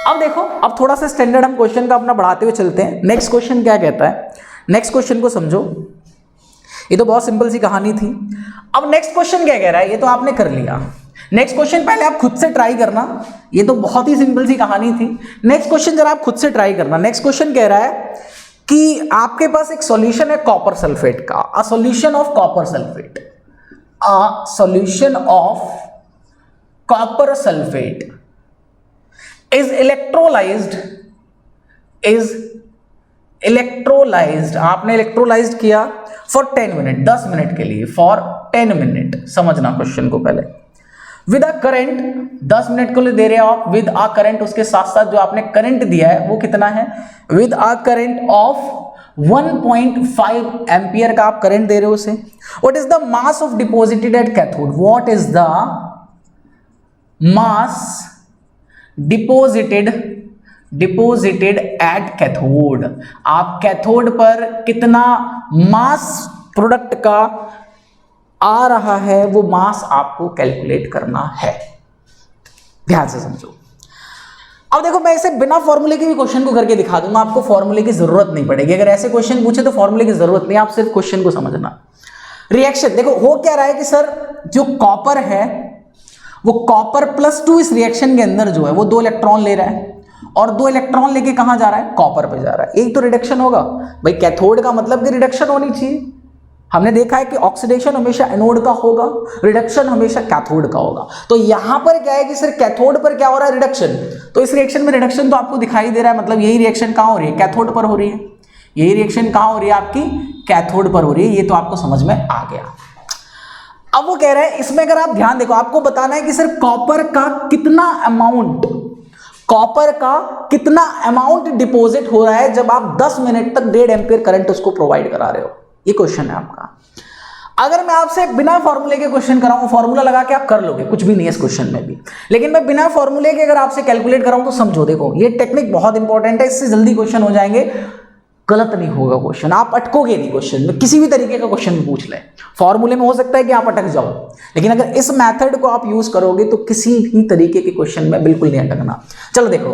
अब देखो, अब थोड़ा सा स्टैंडर्ड हम क्वेश्चन का अपना बढ़ाते हुए चलते हैं। नेक्स्ट क्वेश्चन क्या कहता है, नेक्स्ट क्वेश्चन को समझो, ये तो बहुत सिंपल सी कहानी थी। अब नेक्स्ट क्वेश्चन क्या कह रहा है, ये तो आपने कर लिया। नेक्स्ट क्वेश्चन पहले आप खुद से ट्राई करना, ये तो बहुत ही सिंपल सी कहानी थी। नेक्स्ट क्वेश्चन जरा आप खुद से ट्राई करना। नेक्स्ट क्वेश्चन कह रहा है कि आपके पास एक सॉल्यूशन है कॉपर सल्फेट का, a solution of copper sulphate, a solution of copper sulphate is electrolysed, आपने इलेक्ट्रोलाइज्ड किया फॉर 10 मिनट, 10 मिनट के लिए, फॉर 10 मिनट। समझना क्वेश्चन को पहले, विद अ करंट, 10 मिनट को दे रहे हो आप, विद अ करंट, उसके साथ साथ जो आपने करंट दिया है वो कितना है, with a current of 1.5 ampere का आप करंट दे रहे हो उसे। What is the mass of deposited at cathode, what is the mass deposited at cathode, आप कैथोड पर कितना मास प्रोडक्ट का आ रहा है, वो मास आपको कैलकुलेट करना है। ध्यान से समझो। अब देखो, मैं इसे बिना फॉर्मूले के भी क्वेश्चन को करके दिखा दूंगा, आपको फॉर्मूले की जरूरत नहीं पड़ेगी। अगर ऐसे क्वेश्चन पूछे तो फॉर्मूले की जरूरत नहीं, आप सिर्फ क्वेश्चन को समझना। रिएक्शन देखो हो क्या रहा है कि सर जो कॉपर है वो कॉपर +2 इस रिएक्शन के अंदर जो है वो 2 इलेक्ट्रॉन ले रहा है, और 2 इलेक्ट्रॉन लेके कहां जा रहा है, कॉपर पे जा रहा है। एक तो रिडक्शन होगा भाई, कैथोड का मतलब कि रिडक्शन होनी चाहिए। हमने देखा है कि ऑक्सीडेशन हमेशा एनोड का होगा, रिडक्शन हमेशा कैथोड का होगा। तो यहां पर क्या है कि सर कैथोड पर क्या हो रहा है, रिडक्शन, तो इस रिएक्शन में रिडक्शन तो आपको दिखाई दे रहा है, मतलब यही रिएक्शन कहां हो रही है, कैथोड पर हो रही है। यही रिएक्शन कहां हो रही है, आपकी कैथोड पर हो रही है। ये तो आपको समझ में आ गया। अब वो कह रहे हैं इसमें अगर आप ध्यान देखो, आपको बताना है कि सर कॉपर का कितना अमाउंट डिपॉजिट हो रहा है जब आप 10 मिनट तक 1.5 एम्पियर करंट उसको प्रोवाइड करा रहे हो। ये क्वेश्चन है आपका। अगर मैं आपसे बिना फॉर्मूले के क्वेश्चन कराऊं, फॉर्मूला लगा के आप कर लोगे, कुछ भी नहीं है इस क्वेश्चन में भी, लेकिन मैं बिना फॉर्मूले के अगर आपसे कैलकुलेट कराऊं तो समझो, देखो ये टेक्निक बहुत इंपॉर्टेंट है, इससे जल्दी क्वेश्चन हो जाएंगे, गलत नहीं होगा क्वेश्चन, आप अटकोगे नहीं क्वेश्चन में। किसी भी तरीके का क्वेश्चन पूछ ले, फॉर्मूले में हो सकता है कि आप अटक जाओ, लेकिन अगर इस मेथड को आप यूज करोगे तो किसी भी तरीके के क्वेश्चन में बिल्कुल नहीं अटकना। चलो देखो,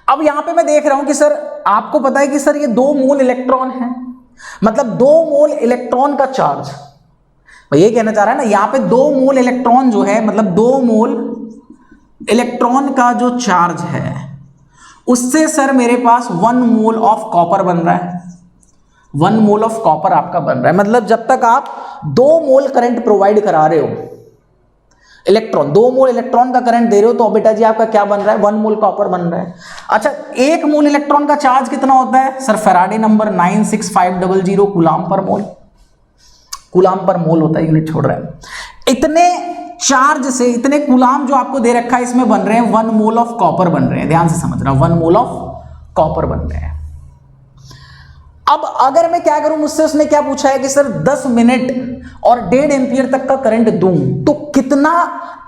अब यहां पे मैं देख रहा हूं कि सर आपको पता है कि सर ये 2 मोल इलेक्ट्रॉन है, मतलब 2 मोल इलेक्ट्रॉन का चार्ज, ये कहना चाह रहा है ना, यहां पे 2 मोल इलेक्ट्रॉन जो है, मतलब 2 मोल इलेक्ट्रॉन का जो चार्ज है उससे सर मेरे पास 1 मोल ऑफ कॉपर बन रहा है, 1 मोल ऑफ कॉपर आपका बन रहा है। मतलब जब तक आप 2 मोल करंट प्रोवाइड करा रहे हो, इलेक्ट्रॉन 2 मोल इलेक्ट्रॉन का करंट दे रहे हो, तो बेटा जी आपका क्या बन रहा है, 1 मोल कॉपर बन रहा है। अच्छा, 1 मोल इलेक्ट्रॉन का चार्ज कितना होता है सर, फैराडे नंबर 96500 कूलाम पर मोल, कूलाम पर मोल होता है, यूनिट छोड़ रहा है। इतने चार्ज से इतने कूलाम जो आपको दे रखा है, इसमें बन रहे हैं 1 मोल ऑफ कॉपर बन रहे हैं। ध्यान से समझना, 1 मोल ऑफ कॉपर बन रहे हैं। अब अगर मैं क्या करूं, मुझसे उसने क्या पूछा है कि सर 10 मिनट और 1.5 एम्पियर तक का करंट दूं तो कितना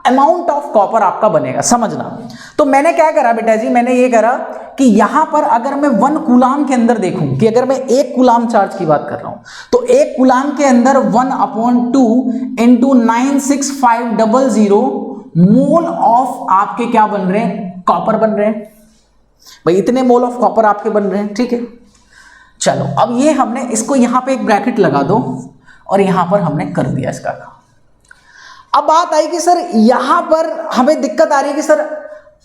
अमाउंट ऑफ कॉपर आपका बनेगा, समझना। तो मैंने क्या करा बेटा जी, मैंने ये करा कि यहां पर अगर मैं 1 कूलाम के अंदर देखूं कि अगर मैं 1 कूलाम चार्ज की बात कर रहा हूं तो 1 कूलाम के अंदर 1/2 इंटू 96500 मोल ऑफ आपके क्या बन रहे हैं, कॉपर बन रहे हैं भाई, इतने मोल ऑफ कॉपर आपके बन रहे हैं। ठीक है, चलो अब ये हमने इसको यहां पे एक ब्रैकेट लगा दो और यहां पर हमने कर दिया इसका काम। अब बात आई कि सर यहां पर हमें दिक्कत आ रही है कि सर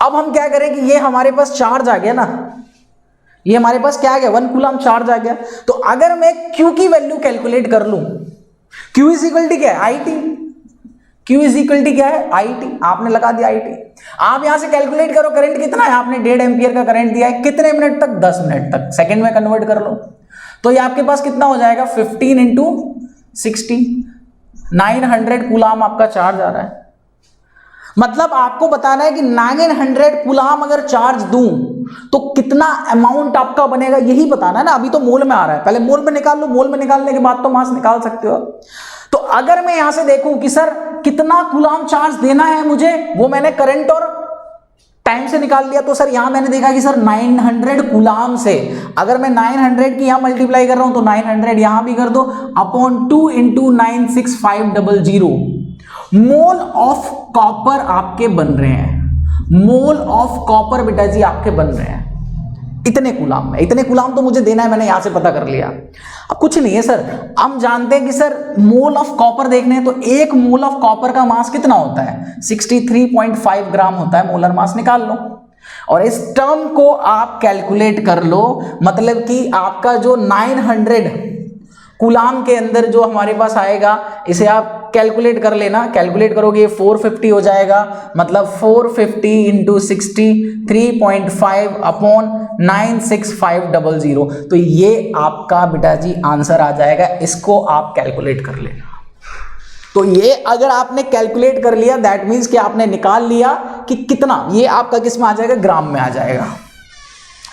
अब हम क्या करें कि ये हमारे पास चार्ज आ गया ना, ये हमारे पास क्या आ गया, 1 कूलम चार्ज आ गया। तो अगर मैं Q की वैल्यू कैलकुलेट कर लूं, Q इज इक्वल टू क्या है, IT। Q is equal to क्या है, IT। आपने लगा दिया IT। आप यहां से कैलकुलेट करो करंट कितना है, आपने 1.5 एम्पियर का करंट दिया है, कितने मिनट तक, 10 मिनट तक। सेकंड में कन्वर्ट कर लो तो ये आपके पास कितना हो जाएगा, 15 इंटू 60, 900 कूलाम आपका चार्ज आ रहा है। मतलब आपको बताना है कि 900 कूलाम अगर चार्ज दूं तो कितना अमाउंट आपका बनेगा, यही बताना है ना। अभी तो मोल में आ रहा है, पहले मोल में निकाल लो, मोल में निकालने के बाद तो मास निकाल सकते हो। तो अगर मैं यहां से देखूं कि सर कितना कूलाम चार्ज देना है मुझे, वो मैंने करंट और टाइम से निकाल लिया। तो सर यहां मैंने देखा कि सर 900 कूलाम से अगर मैं 900 की यहां मल्टीप्लाई कर रहा हूं तो 900 यहां भी कर दो upon 2 into 96500 mole of copper आपके बन रहे हैं। मोल ऑफ कॉपर बेटा जी आपके बन रहे हैं इतने कूलाम में। इतने कूलाम तो मुझे देना है, मैंने यहां से पता कर लिया। अब कुछ नहीं है सर, हम जानते हैं कि सर मोल ऑफ कॉपर देखने हैं तो 1 मोल ऑफ कॉपर का मास कितना होता है, 63.5 ग्राम होता है। मोलर मास निकाल लो और इस टर्म को आप कैलकुलेट कर लो। मतलब कि आपका जो 900 कूलाम के अंदर जो हमारे पास आएगा, इसे आप कैलकुलेट कर लेना। कैलकुलेट करोगे 450 हो जाएगा। मतलब 450 इंटू 63.5 अपॉन 96500। तो ये आपका बेटा जी आंसर आ जाएगा। इसको आप कैलकुलेट कर लेना। तो ये अगर आपने कैलकुलेट कर लिया दैट मीन्स कि आपने निकाल लिया कि कितना, ये आपका किस में आ जाएगा, ग्राम में आ जाएगा।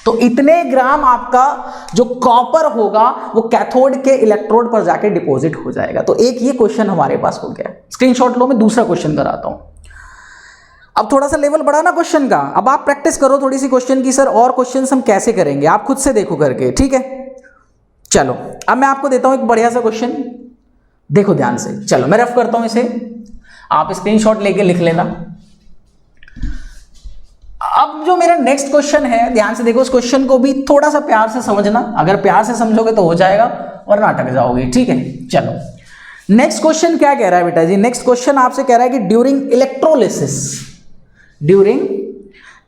तो इतने ग्राम आपका जो कॉपर होगा वो कैथोड के इलेक्ट्रोड पर जाके डिपॉजिट हो जाएगा। तो एक ये क्वेश्चन हमारे पास हो गया। स्क्रीनशॉट लो, मैं दूसरा क्वेश्चन कराता हूं। अब थोड़ा सा लेवल बढ़ा ना क्वेश्चन का। अब आप प्रैक्टिस करो थोड़ी सी क्वेश्चन की, सर और क्वेश्चन हम कैसे करेंगे, आप खुद से देखो करके। ठीक है, चलो अब मैं आपको देता हूं एक बढ़िया सा क्वेश्चन, देखो ध्यान से। चलो मैं रफ करता हूं इसे, आप स्क्रीनशॉट लेके लिख लेना। अब जो मेरा नेक्स्ट क्वेश्चन है, ध्यान से देखो, उस क्वेश्चन को भी थोड़ा सा प्यार से समझना। अगर प्यार से समझोगे तो हो जाएगा, वरना अटक जाओगे। ठीक है, चलो नेक्स्ट क्वेश्चन क्या कह रहा है बेटा जी। नेक्स्ट क्वेश्चन आपसे कह रहा है कि ड्यूरिंग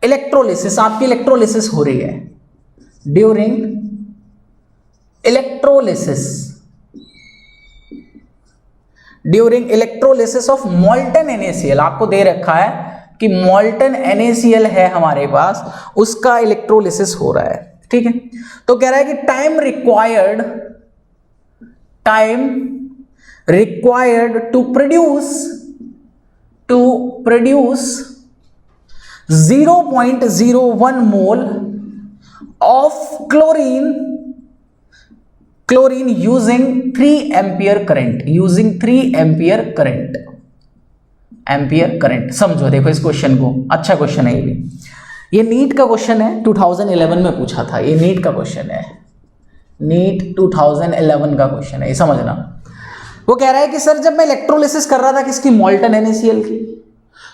इलेक्ट्रोलिसिस आपकी इलेक्ट्रोलिसिस हो रही है। ड्यूरिंग इलेक्ट्रोलिसिस ऑफ मॉल्टन NaCl, आपको दे रखा है कि मॉल्टन NaCl है हमारे पास, उसका इलेक्ट्रोलिसिस हो रहा है। ठीक है, तो कह रहा है कि time required to produce 0.01 mole of chlorine using 3 ampere current. समझो, देखो इस क्वेश्चन को, अच्छा क्वेश्चन है ये नीट का क्वेश्चन है, 2011 में पूछा था। ये नीट का क्वेश्चन है, नीट 2011 का क्वेश्चन है, ये समझना। वो कह रहा है कि सर जब मैं इलेक्ट्रोलिसिस कर रहा था किसकी, मॉल्टन NaCl की,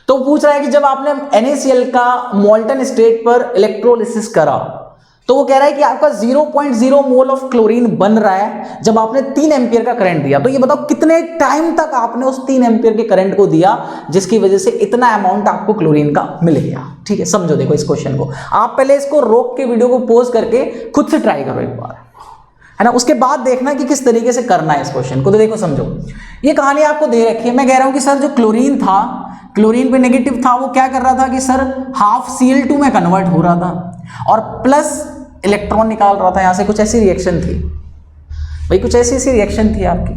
तो पूछ रहा है कि जब आपने NaCl का मॉल्टन स्टेट पर इलेक्ट्रोलिसिस करा तो वो कह रहा है कि आपका 0.0 मोल ऑफ क्लोरीन बन रहा है जब आपने 3 एम्पियर का करंट दिया। तो ये बताओ कितने टाइम तक आपने उस 3 एम्पियर के करंट को दिया जिसकी वजह से इतना अमाउंट आपको क्लोरीन का मिल गया। ठीक है, समझो देखो इस क्वेश्चन को। आप पहले इसको रोक के वीडियो को पॉज करके खुद से ट्राई करो एक बार, है ना। उसके बाद देखना कि किस तरीके से करना है इस क्वेश्चन को। तो देखो समझो, ये कहानी आपको दे रखी है। मैं कह रहा हूं कि सर जो क्लोरीन था, क्लोरीन पे नेगेटिव था, वो क्या कर रहा था कि सर हाफ Cl2 में कन्वर्ट हो रहा था और प्लस इलेक्ट्रॉन निकाल रहा था। यहां से कुछ ऐसी रिएक्शन थी भाई, कुछ ऐसी रिएक्शन थी आपकी।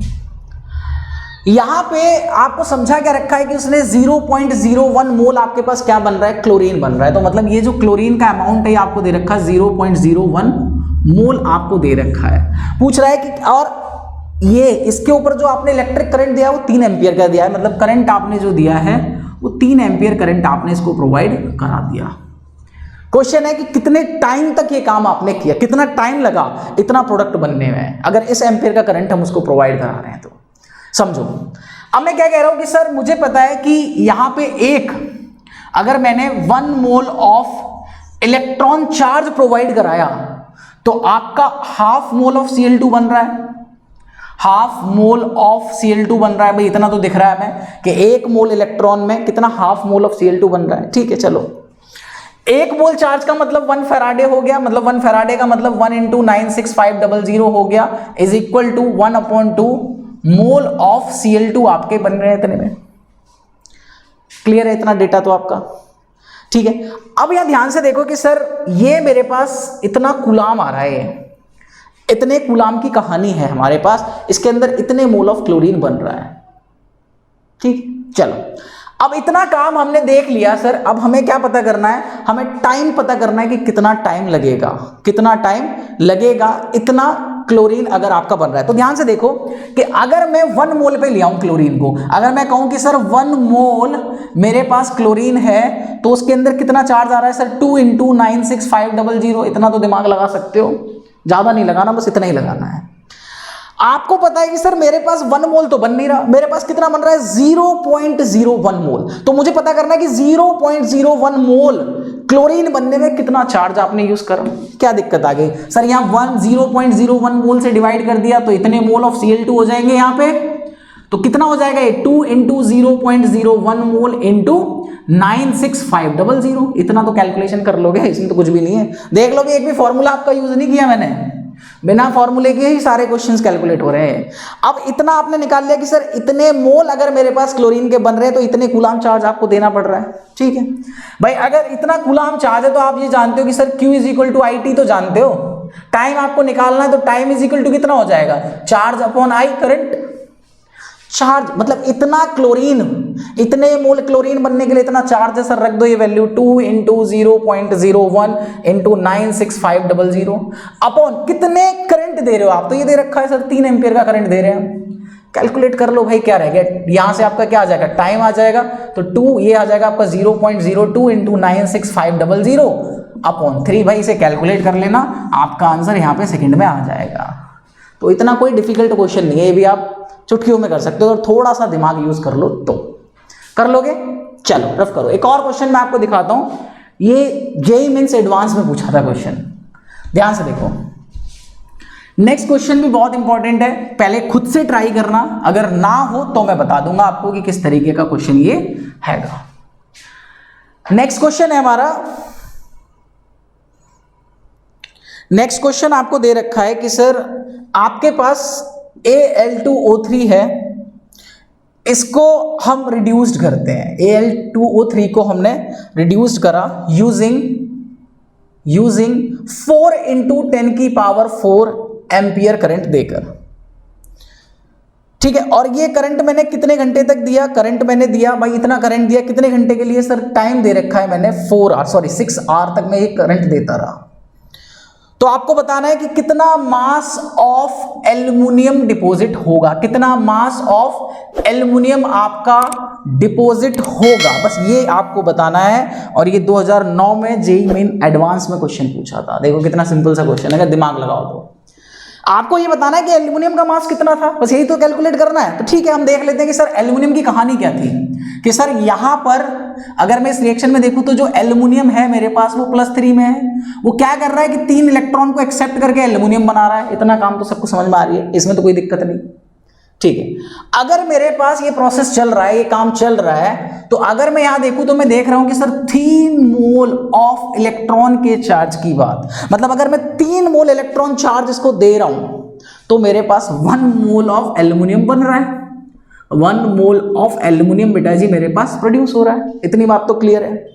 यहां पे आपको समझा क्या रखा है कि उसने 0.01 मोल आपके पास क्या बन रहा है, क्लोरीन बन रहा है। तो मतलब ये जो क्लोरीन का अमाउंट है आपको दे रखा है 0.01 मोल आपको दे रखा है। पूछ रहा है कि और ये इसके ऊपर जो आपने इलेक्ट्रिक करंट दिया वो 3 एम्पियर का दिया है। मतलब करंट आपने जो दिया है वो 3 एम्पियर करंट आपने इसको प्रोवाइड करा दिया। क्वेश्चन है कि कितने टाइम तक ये काम आपने किया, कितना टाइम लगा इतना प्रोडक्ट बनने में, अगर इस एम्पियर का करंट हम उसको प्रोवाइड करा रहे हैं तो समझो। अब मैं क्या कह रहा हूं कि सर मुझे पता है कि यहां पे एक, अगर मैंने 1 mole of electron charge provide कराया तो आपका हाफ मोल ऑफ Cl2 बन रहा है, हाफ मोल ऑफ Cl2 बन रहा है। भाई इतना तो दिख रहा है हमें कि 1 मोल इलेक्ट्रॉन में कितना हाफ मोल ऑफ Cl2 बन रहा है। ठीक है, चलो 1 मोल चार्ज का मतलब 1 फैराडे हो गया, मतलब 1 फैराडे का मतलब 1 × 96500 हो गया, is equal to 1/2 mole of Cl2 आपके बन रहे हैं इतने में। क्लियर है इतना डेटा तो आपका? ठीक है, अब यहां ध्यान से देखो कि सर ये मेरे पास इतना कूलाम आ रहा है, इतने कूलाम की कहानी है हमारे पास, इसके अंदर इतने मोल ऑफ क्लोरीन बन रहा है। ठीक, चलो अब इतना काम हमने देख लिया सर, अब हमें क्या पता करना है, हमें टाइम पता करना है कि कितना टाइम लगेगा, कितना टाइम लगेगा इतना क्लोरीन अगर आपका बन रहा है। तो ध्यान से देखो कि अगर मैं 1 मोल पे ले आऊं क्लोरीन को, अगर मैं कहूं कि सर 1 मोल मेरे पास क्लोरीन है तो उसके अंदर कितना चार्ज आ रहा है सर 2 × 96500, इतना तो दिमाग लगा सकते हो, ज्यादा नहीं लगाना, बस इतना ही लगाना है। आपको पता है कि सर मेरे पास 1 मोल तो बन नहीं रहा, मेरे पास कितना बन रहा है 0.01 मोल, तो मुझे पता करना है कि 0.01 मोल क्लोरीन बनने में कितना चार्ज आपने यूज करा। क्या दिक्कत आ गई सर, यहां 0.01 मोल से डिवाइड कर दिया तो इतने मोल ऑफ Cl2 हो जाएंगे यहां पे, तो कितना हो जाएगा 2 × 0.01 मोल इंटू 96500, इतना तो कैलकुलेशन कर लोगे, इसमें तो कुछ भी नहीं है। देख लो भी एक भी फॉर्मूला आपका यूज नहीं किया मैंने, बिना फॉर्मूले के ही सारे क्वेश्चंस कैलकुलेट हो रहे हैं। अब इतना आपने निकाल लिया कि सर इतने मोल अगर मेरे पास क्लोरीन के बन रहे हैं तो इतने कूलाम चार्ज आपको देना पड़ रहा है। ठीक है भाई, अगर इतना कूलाम चार्ज है तो आप ये जानते हो कि सर Q = IT तो जानते हो, टाइम आपको निकालना है तो टाइम = कितना हो जाएगा, charge upon I, current. Charge मतलब इतना क्लोरीन, इतने मोल क्लोरीन बनने के लिए इतना चार्ज है सर, रख दो ये वैल्यू 2 × 0.01 इंटू 96500 अपॉन कितने करंट दे रहे हो आप, तो ये दे रखा है सर 3 एम्पियर का करंट दे रहे हैं। कैलकुलेट कर लो भाई, क्या रह गया, यहां से आपका क्या आ जाएगा, टाइम आ जाएगा, तो 2 ये आ जाएगा आपका 0.02 इंटू 96500 अपॉन 3। भाई इसे कैलकुलेट कर लेना, आपका आंसर यहाँ पे सेकंड में आ जाएगा। तो इतना कोई डिफिकल्ट क्वेश्चन नहीं है, ये भी आप चुटकियों में कर सकते हो, और थोड़ा सा दिमाग यूज कर लो तो कर लोगे। चलो रफ करो, एक और क्वेश्चन मैं आपको दिखाता हूं, ये जेईई मेंस एडवांस में पूछा था क्वेश्चन, ध्यान से देखो। नेक्स्ट क्वेश्चन भी बहुत इंपॉर्टेंट है, पहले खुद से ट्राई करना, अगर ना हो तो मैं बता दूंगा आपको कि किस तरीके का क्वेश्चन ये हैगा। नेक्स्ट क्वेश्चन है हमारा, नेक्स्ट क्वेश्चन आपको दे रखा है कि सर आपके पास Al2O3 है, इसको हम रिड्यूस्ड करते हैं, Al2O3 को हमने रिड्यूस्ड करा यूजिंग 4 × 10⁴ एम्पियर करंट देकर। ठीक है, और ये करंट मैंने कितने घंटे तक दिया, करंट मैंने दिया भाई इतना करंट दिया, कितने घंटे के लिए सर, टाइम दे रखा है मैंने 6 आवर तक मैं ये करंट देता रहा। तो आपको बताना है कि कितना मास ऑफ एल्युमिनियम डिपॉजिट होगा, कितना मास ऑफ एल्युमिनियम आपका डिपॉजिट होगा, बस ये आपको बताना है। और ये 2009 में जेईई मेन एडवांस में क्वेश्चन पूछा था। देखो कितना सिंपल सा क्वेश्चन है, अगर दिमाग लगाओ तो आपको ये बताना है कि एल्युमिनियम का मास कितना था, बस यही तो कैलकुलेट करना है। तो ठीक है, हम देख लेते हैं कि सर एल्युमिनियम की कहानी क्या थी, कि सर यहां पर अगर मैं इस रिएक्शन में देखूं तो जो एल्युमिनियम है मेरे पास वो +3 में है, वो क्या कर रहा है कि 3 इलेक्ट्रॉन को एक्सेप्ट करके एल्युमिनियम बना रहा है। इतना काम तो सबको समझ में आ रही है, इसमें तो कोई दिक्कत नहीं। ठीक है, अगर मेरे पास ये प्रोसेस चल रहा है, ये काम चल रहा है, तो अगर मैं यहां देखूं तो मैं देख रहा हूं कि सर 3 मोल ऑफ इलेक्ट्रॉन के चार्ज की बात, मतलब अगर मैं 3 मोल इलेक्ट्रॉन चार्ज इसको दे रहा हूं तो मेरे पास 1 मोल ऑफ एल्युमिनियम बन रहा है, 1 मोल ऑफ एल्युमिनियम बेटा जी मेरे पास प्रोड्यूस हो रहा है। इतनी बात तो क्लियर है।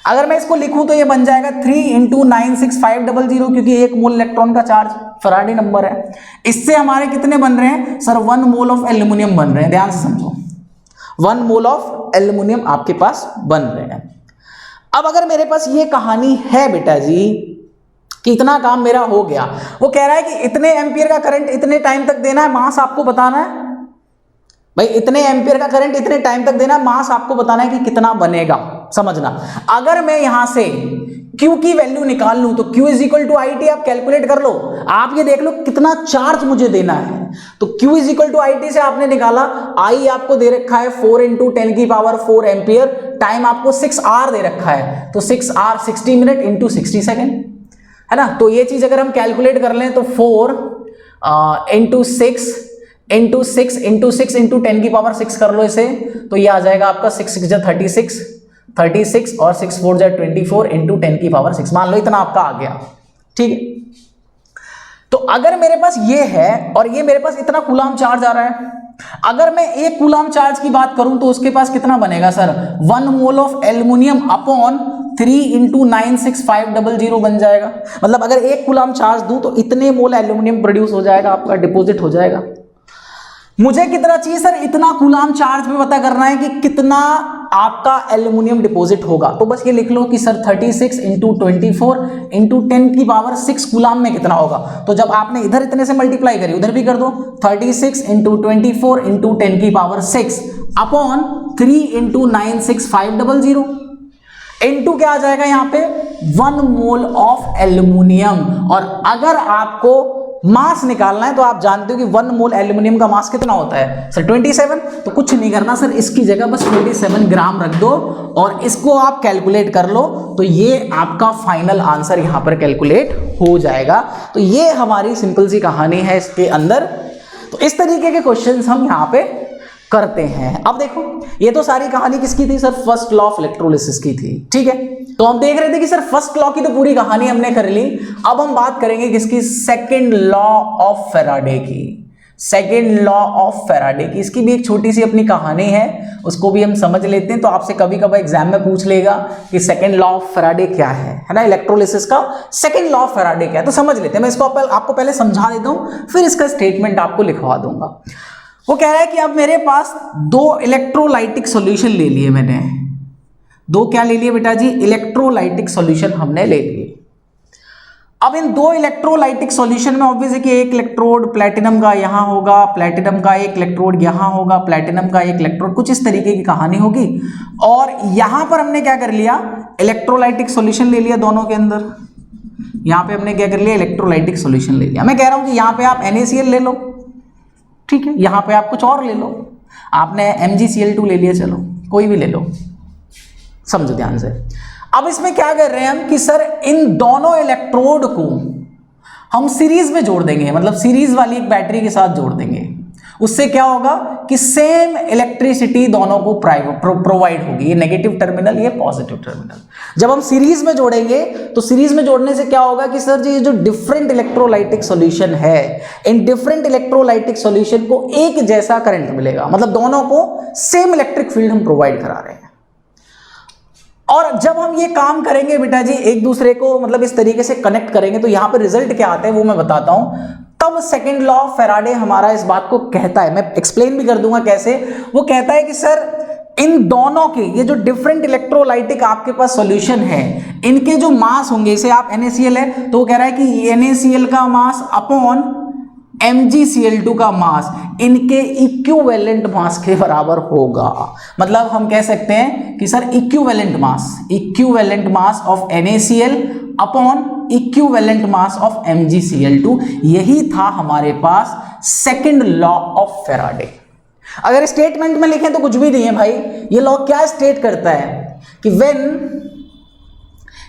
अगर मैं इसको लिखूं तो ये बन जाएगा 3 × 96500, क्योंकि 1 मोल इलेक्ट्रॉन का चार्ज फैराडे नंबर है। इससे हमारे कितने बन रहे हैं सर, 1 मोल ऑफ एल्युमिनियम बन रहे हैं, ध्यान से समझो, 1 मोल ऑफ एल्युमिनियम आपके पास बन रहे हैं। अब अगर मेरे पास ये कहानी है बेटा जी कि इतना काम मेरा हो गया, वो कह रहा है कि इतने एम्पियर का करंट इतने टाइम तक देना है, मास आपको बताना है भाई, इतने एम्पियर का करंट इतने टाइम तक देना है, मास आपको बताना है कि कितना बनेगा। समझना, अगर मैं यहां से Q की वैल्यू निकाल लूं तो Q is equal to I T, आप कैलकुलेट कर लो, आप ये देख लो कितना चार्ज मुझे देना है। तो Q is equal to I T से आपने निकाला, I आपको दे रखा है 4 इंटू 10 की पावर 4 एम्पियर, टाइम आपको 6 आवर दे रखा है, तो 6 आवर 60 मिनट इंटू 60 सेकेंड, है ना। तो ये चीज अगर हम कैलकुलेट कर लें तो 4 इंटू 6 इंटू 6 इंटू 6 इंटू 10 की पावर 6 कर लो इसे, तो ये आ जाएगा आपका 6 6 जा 36 और 6 4 जा 24 इंटू 10 की पावर 6, मान लो इतना आपका आ गया, ठीक है। तो अगर मेरे पास ये है और ये मेरे पास इतना कूलाम चार्ज आ रहा है, अगर मैं एक कूलाम चार्ज की बात करूं तो उसके पास कितना बनेगा sir, 1 mole of aluminium upon 3 into 96500 बन जाएगा। मतलब अगर एक कूलाम चार्ज दूं तो इतने मोल एल्युमिनियम प्रोड्यूस हो जाएगा, आपका डिपॉजिट हो जाएगा। मुझे कितना चाहिए सर, इतना कूलाम चार्ज में पता करना है कि कितना आपका एल्युमिनियम डिपॉजिट होगा। तो बस ये लिख लो कि सर 36 इंटू 24 इंटू 10 की पावर 6 कूलाम में कितना होगा। तो जब आपने इधर इतने से मल्टीप्लाई करी उधर भी कर दो, 36 इंटू 24 इंटू 10 की पावर 6 अपॉन 3 इंटू 96500 इंटू क्या आ जाएगा यहाँ पे 1 मोल ऑफ एल्युमिनियम। और अगर आपको मास निकालना है तो आप जानते हो कि 1 मोल एल्युमिनियम का मास कितना होता है सर 27। तो कुछ नहीं करना सर, इसकी जगह बस 27 ग्राम रख दो और इसको आप कैलकुलेट कर लो, तो ये आपका फाइनल आंसर यहां पर कैलकुलेट हो जाएगा। तो ये हमारी सिंपल सी कहानी है इसके अंदर। तो इस तरीके के क्वेश्चंस हम यहां पे करते हैं। अब देखो ये तो सारी कहानी किसकी थी sir, first law of electrolysis की थी, ठीक है। तो हम देख रहे थे कि सर फर्स्ट लॉ की तो पूरी कहानी हमने कर ली। अब हम बात करेंगे किसकी, सेकंड लॉ ऑफ फैराडे की। सेकंड लॉ ऑफ फैराडे की, इसकी भी एक छोटी सी अपनी कहानी है, उसको भी हम समझ लेते हैं। तो आपसे कभी कभी एग्जाम में पूछ लेगा कि सेकंड लॉ ऑफ फैराडे क्या है ना, इलेक्ट्रोलिसिस का सेकंड लॉ ऑफ फैराडे क्या है, तो समझ लेते हैं। मैं इसको आपको पहले समझा देता हूं, फिर इसका स्टेटमेंट आपको लिखवा दूंगा। वो कह रहा है कि अब मेरे पास 2 इलेक्ट्रोलाइटिक सॉल्यूशन ले लिए मैंने, 2 क्या ले लिए बेटा जी, इलेक्ट्रोलाइटिक सॉल्यूशन हमने ले लिए। अब इन 2 इलेक्ट्रोलाइटिक सॉल्यूशन में ऑब्वियस है कि एक इलेक्ट्रोड प्लैटिनम का यहां होगा, प्लैटिनम का एक इलेक्ट्रोड यहां होगा, प्लैटिनम का एक इलेक्ट्रोड, कुछ इस तरीके की कहानी होगी। और यहां पर हमने क्या कर लिया, इलेक्ट्रोलाइटिक सॉल्यूशन ले लिया दोनों के अंदर। यहां पे हमने क्या कर लिया, इलेक्ट्रोलाइटिक सॉल्यूशन ले लिया। मैं कह रहा हूं कि यहां पे आप NaCl ले लो, ठीक है, यहां पे आप कुछ और ले लो, आपने MgCl2 ले लिया, चलो कोई भी ले लो, समझो ध्यान से। अब इसमें क्या कर रहे हैं हम कि सर इन दोनों इलेक्ट्रोड को हम सीरीज में जोड़ देंगे, मतलब सीरीज वाली एक बैटरी के साथ जोड़ देंगे। उससे क्या होगा कि सेम इलेक्ट्रिसिटी दोनों को प्रोवाइड होगी, ये नेगेटिव टर्मिनल, ये पॉजिटिव टर्मिनल। जब हम सीरीज में जोड़ेंगे तो सीरीज में जोड़ने से क्या होगा कि सर जी जो डिफरेंट इलेक्ट्रोलाइटिक सॉल्यूशन है, इन डिफरेंट इलेक्ट्रोलाइटिक सॉल्यूशन को एक जैसा करंट मिलेगा, मतलब दोनों को सेम इलेक्ट्रिक फील्ड हम प्रोवाइड करा रहे हैं। और जब हम ये काम करेंगे बेटा जी एक दूसरे को मतलब इस तरीके से कनेक्ट करेंगे तो यहां पर रिजल्ट क्या आता है वो मैं बताता हूं। तब सेकंड लॉ ऑफ फैराडे हमारा इस बात को कहता है, मैं एक्सप्लेन भी कर दूंगा कैसे। वो कहता है कि सर इन दोनों के ये जो डिफरेंट इलेक्ट्रोलाइटिक आपके पास सॉल्यूशन है, इनके जो मास होंगे, इसे आप NaCl है तो वो कह रहा है कि NaCl का मास अपॉन MgCl2 का मास इनके इक्विवेलेंट मास के बराबर होगा। मतलब हम कह सकते हैं कि sir equivalent mass of NaCl upon equivalent mass of MgCl2, यही था हमारे पास सेकंड लॉ ऑफ फैराडे। अगर स्टेटमेंट में लिखें तो कुछ भी नहीं है भाई, ये लॉ क्या स्टेट करता है कि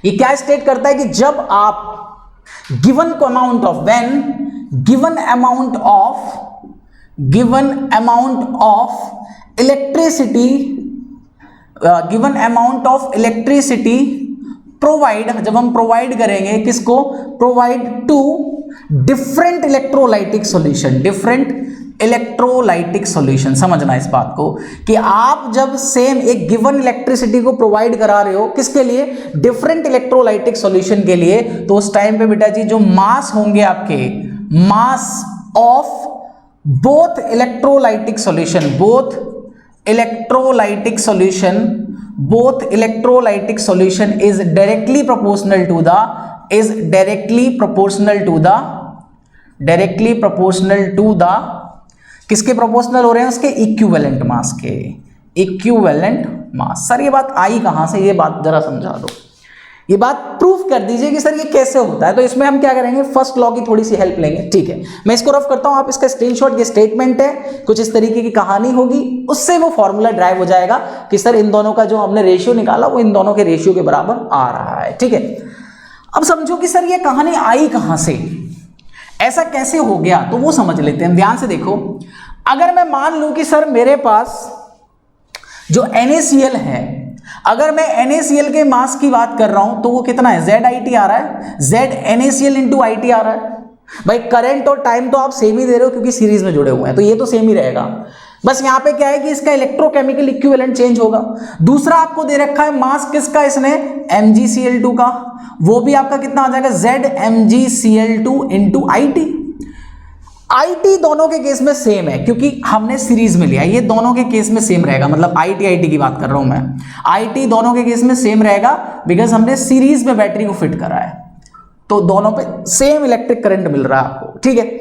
ये क्या स्टेट करता है कि जब आप given amount of electricity provide, जब हम प्रोवाइड करेंगे किसको, provide to different electrolytic solution. समझना इस बात को कि आप जब सेम एक गिवन इलेक्ट्रिसिटी को प्रोवाइड करा रहे हो किसके लिए, डिफरेंट इलेक्ट्रोलाइटिक सॉल्यूशन के लिए, तो उस टाइम पे बेटा जी जो मास होंगे आपके, mass of both electrolytic solution is directly proportional to the किसके प्रोपोर्शनल हो रहे हैं, उसके इक्विवेलेंट मास के। सर ये बात आई कहां से, ये बात जरा समझा दो। ये बात प्रूफ कर दीजिए कि सर ये कैसे होता है। तो इसमें हम क्या करेंगे, फर्स्ट लॉ की थोड़ी सी हेल्प लेंगे, ठीक है। मैं इसको रफ करता हूं, आप इसका स्क्रीनशॉट, ये स्टेटमेंट है, कुछ इस तरीके की कहानी होगी, उससे वो फॉर्मूला ड्राइव हो जाएगा कि सर इन दोनों का जो हमने रेशियो निकाला वो इन दोनों के रेशियो के बराबर आ रहा है, ठीक है। अब समझो कि सर ये कहानी आई कहां से, ऐसा कैसे हो गया, तो वो समझ लेते हैं। ध्यान से देखो, अगर मैं मान लूं कि सर मेरे पास जो NaCl है, अगर मैं NaCl के मास की बात कर रहा हूं तो वो कितना है, ZIT आ रहा है, ZNaCl इंटू IT आ रहा है। भाई करंट और टाइम तो आप सेम ही दे रहे हो क्योंकि सीरीज में जुड़े हुए हैं, तो ये तो सेम ही रहेगा। बस यहां पे क्या है कि इसका इलेक्ट्रोकेमिकल इक्विवेलेंट चेंज होगा। दूसरा आपको दे रखा है मास किसका, इसने MgCl2 का, वो भी आपका कितना आ जाएगा, ZMgCl2 इंटू IT। IT दोनों के केस में सेम है क्योंकि हमने सीरीज में लिया, ये दोनों के केस में सेम रहेगा, मतलब IT की बात कर रहा हूं मैं, IT दोनों के केस में सेम रहेगा बिकॉज हमने सीरीज में बैटरी को फिट करा है, तो दोनों पे सेम इलेक्ट्रिक करंट मिल रहा है आपको, ठीक है।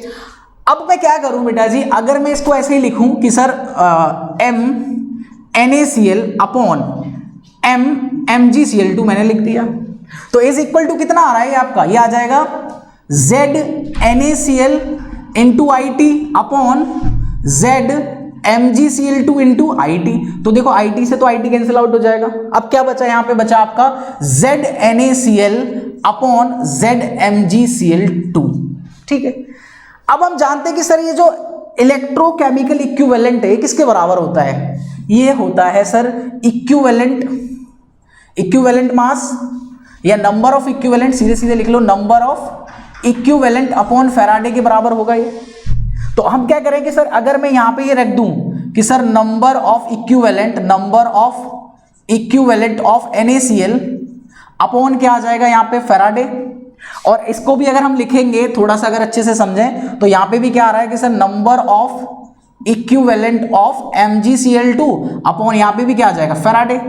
अब मैं क्या करूं बेटा जी, अगर मैं इसको ऐसे ही लिखूं कि सर NaCl अपॉन MgCl2 मैंने लिख दिया, तो इज इक्वल टू कितना आ रहा है आपका, ये आ जाएगा ZNaCl into IT upon ZMgCl2 into IT। तो देखो IT से तो IT कैंसिल आउट हो जाएगा, अब क्या बचा, यहां पे बचा आपका ZNaCl अपॉन ZMgCl2, ठीक है। अब हम जानते हैं कि सर ये जो इलेक्ट्रोकेमिकल इक्विवेलेंट है किसके बराबर होता है, ये होता है सर इक्विवेलेंट मास या नंबर ऑफ इक्विवेलेंट, सीधे सीधे लिख लो number of equivalent upon Faraday के बराबर होगा ये। तो हम क्या करेंगे सर, अगर मैं यहां पे ये रख दूं कि sir number of equivalent of NaCl upon क्या आ जाएगा यहां पे, फैराडे। और इसको भी अगर हम लिखेंगे थोड़ा सा अगर अच्छे से समझें तो यहां पे भी क्या आ रहा है कि sir number of equivalent of MgCl2 upon यहां पे भी क्या आ जाएगा, फैराडे,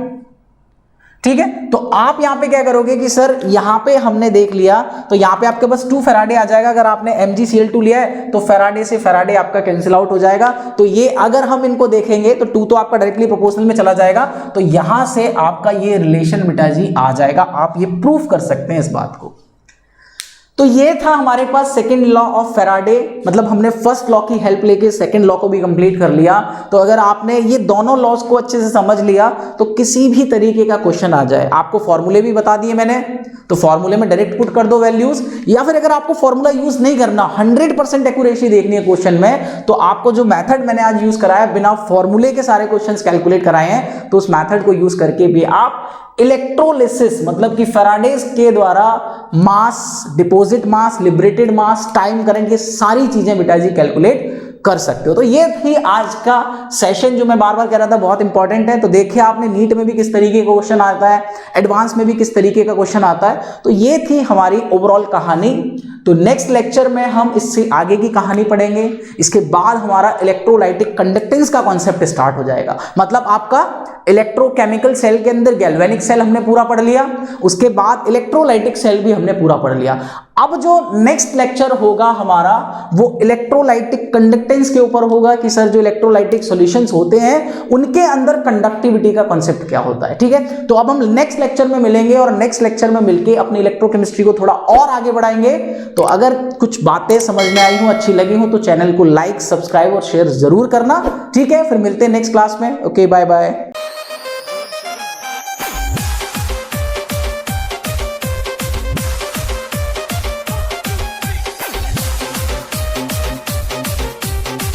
ठीक है। तो आप यहां पे क्या करोगे कि सर यहां पे हमने देख लिया तो यहां पे आपके पास 2 फैराडे आ जाएगा, अगर आपने MgCl2 लिया है तो फैराडे से फैराडे आपका कैंसिल आउट हो जाएगा। तो ये अगर हम इनको देखेंगे तो 2 तो आपका डायरेक्टली प्रोपोर्शनल में चला जाएगा, तो यहां से आपका ये रिलेशन बेटा जी आ जाएगा, आप ये प्रूफ कर सकते हैं इस बात को। तो ये था हमारे पास सेकंड लॉ ऑफ फैराडे, मतलब हमने फर्स्ट लॉ की हेल्प लेके सेकंड लॉ को भी कंप्लीट कर लिया। तो अगर आपने ये दोनों लॉज को अच्छे से समझ लिया तो किसी भी तरीके का क्वेश्चन आ जाए, आपको फॉर्मूले भी बता दिए मैंने, तो फॉर्मूले में डायरेक्ट पुट कर दो वैल्यूज, या फिर अगर आपको फॉर्मूला यूज नहीं करना, 100% एक्यूरेसी देखनी है क्वेश्चन में, तो आपको जो मेथड मैंने आज यूज कराया, बिना फॉर्मूले के सारे क्वेश्चंस कैलकुलेट कराए हैं, तो उस मेथड को यूज करके भी आप इलेक्ट्रोलिसिस, मतलब कि फैराडेज के द्वारा मास, डिपॉजिट मास, लिबरेटेड मास, टाइम करंट, ये सारी चीजें बेटा जी कैलकुलेट कर सकते हो। तो ये थी आज का सेशन, जो मैं बार बार कह रहा था बहुत इंपॉर्टेंट है। तो देखिए आपने नीट में भी किस तरीके का क्वेश्चन आता है, एडवांस में भी किस तरीके का क्वेश्चन आता है। तो ये थी हमारी ओवरऑल कहानी। तो नेक्स्ट लेक्चर में हम इससे आगे की कहानी पढ़ेंगे। इसके बाद हमारा इलेक्ट्रोलाइटिक कंडक्टेंस का कॉन्सेप्ट स्टार्ट हो जाएगा, मतलब आपका इलेक्ट्रोकेमिकल सेल के अंदर गैल्वेनिक सेल हमने पूरा पढ़ लिया, उसके बाद इलेक्ट्रोलाइटिक सेल भी हमने पूरा पढ़ लिया। अब जो नेक्स्ट लेक्चर होगा हमारा वो इलेक्ट्रोलाइटिक कंडक्टेंस के ऊपर होगा कि सर जो इलेक्ट्रोलाइटिक सॉल्यूशंस होते हैं उनके अंदर कंडक्टिविटी का कॉन्सेप्ट क्या होता है, ठीक है। तो अब हम नेक्स्ट लेक्चर में मिलेंगे और नेक्स्ट लेक्चर में मिलके अपनी इलेक्ट्रोकेमिस्ट्री को थोड़ा और आगे बढ़ाएंगे। तो अगर कुछ बातें समझ में आई हो, अच्छी लगी हो, तो चैनल को लाइक, सब्सक्राइब और शेयर जरूर करना, ठीक है। फिर मिलते हैं नेक्स्ट क्लास में। Okay, bye bye.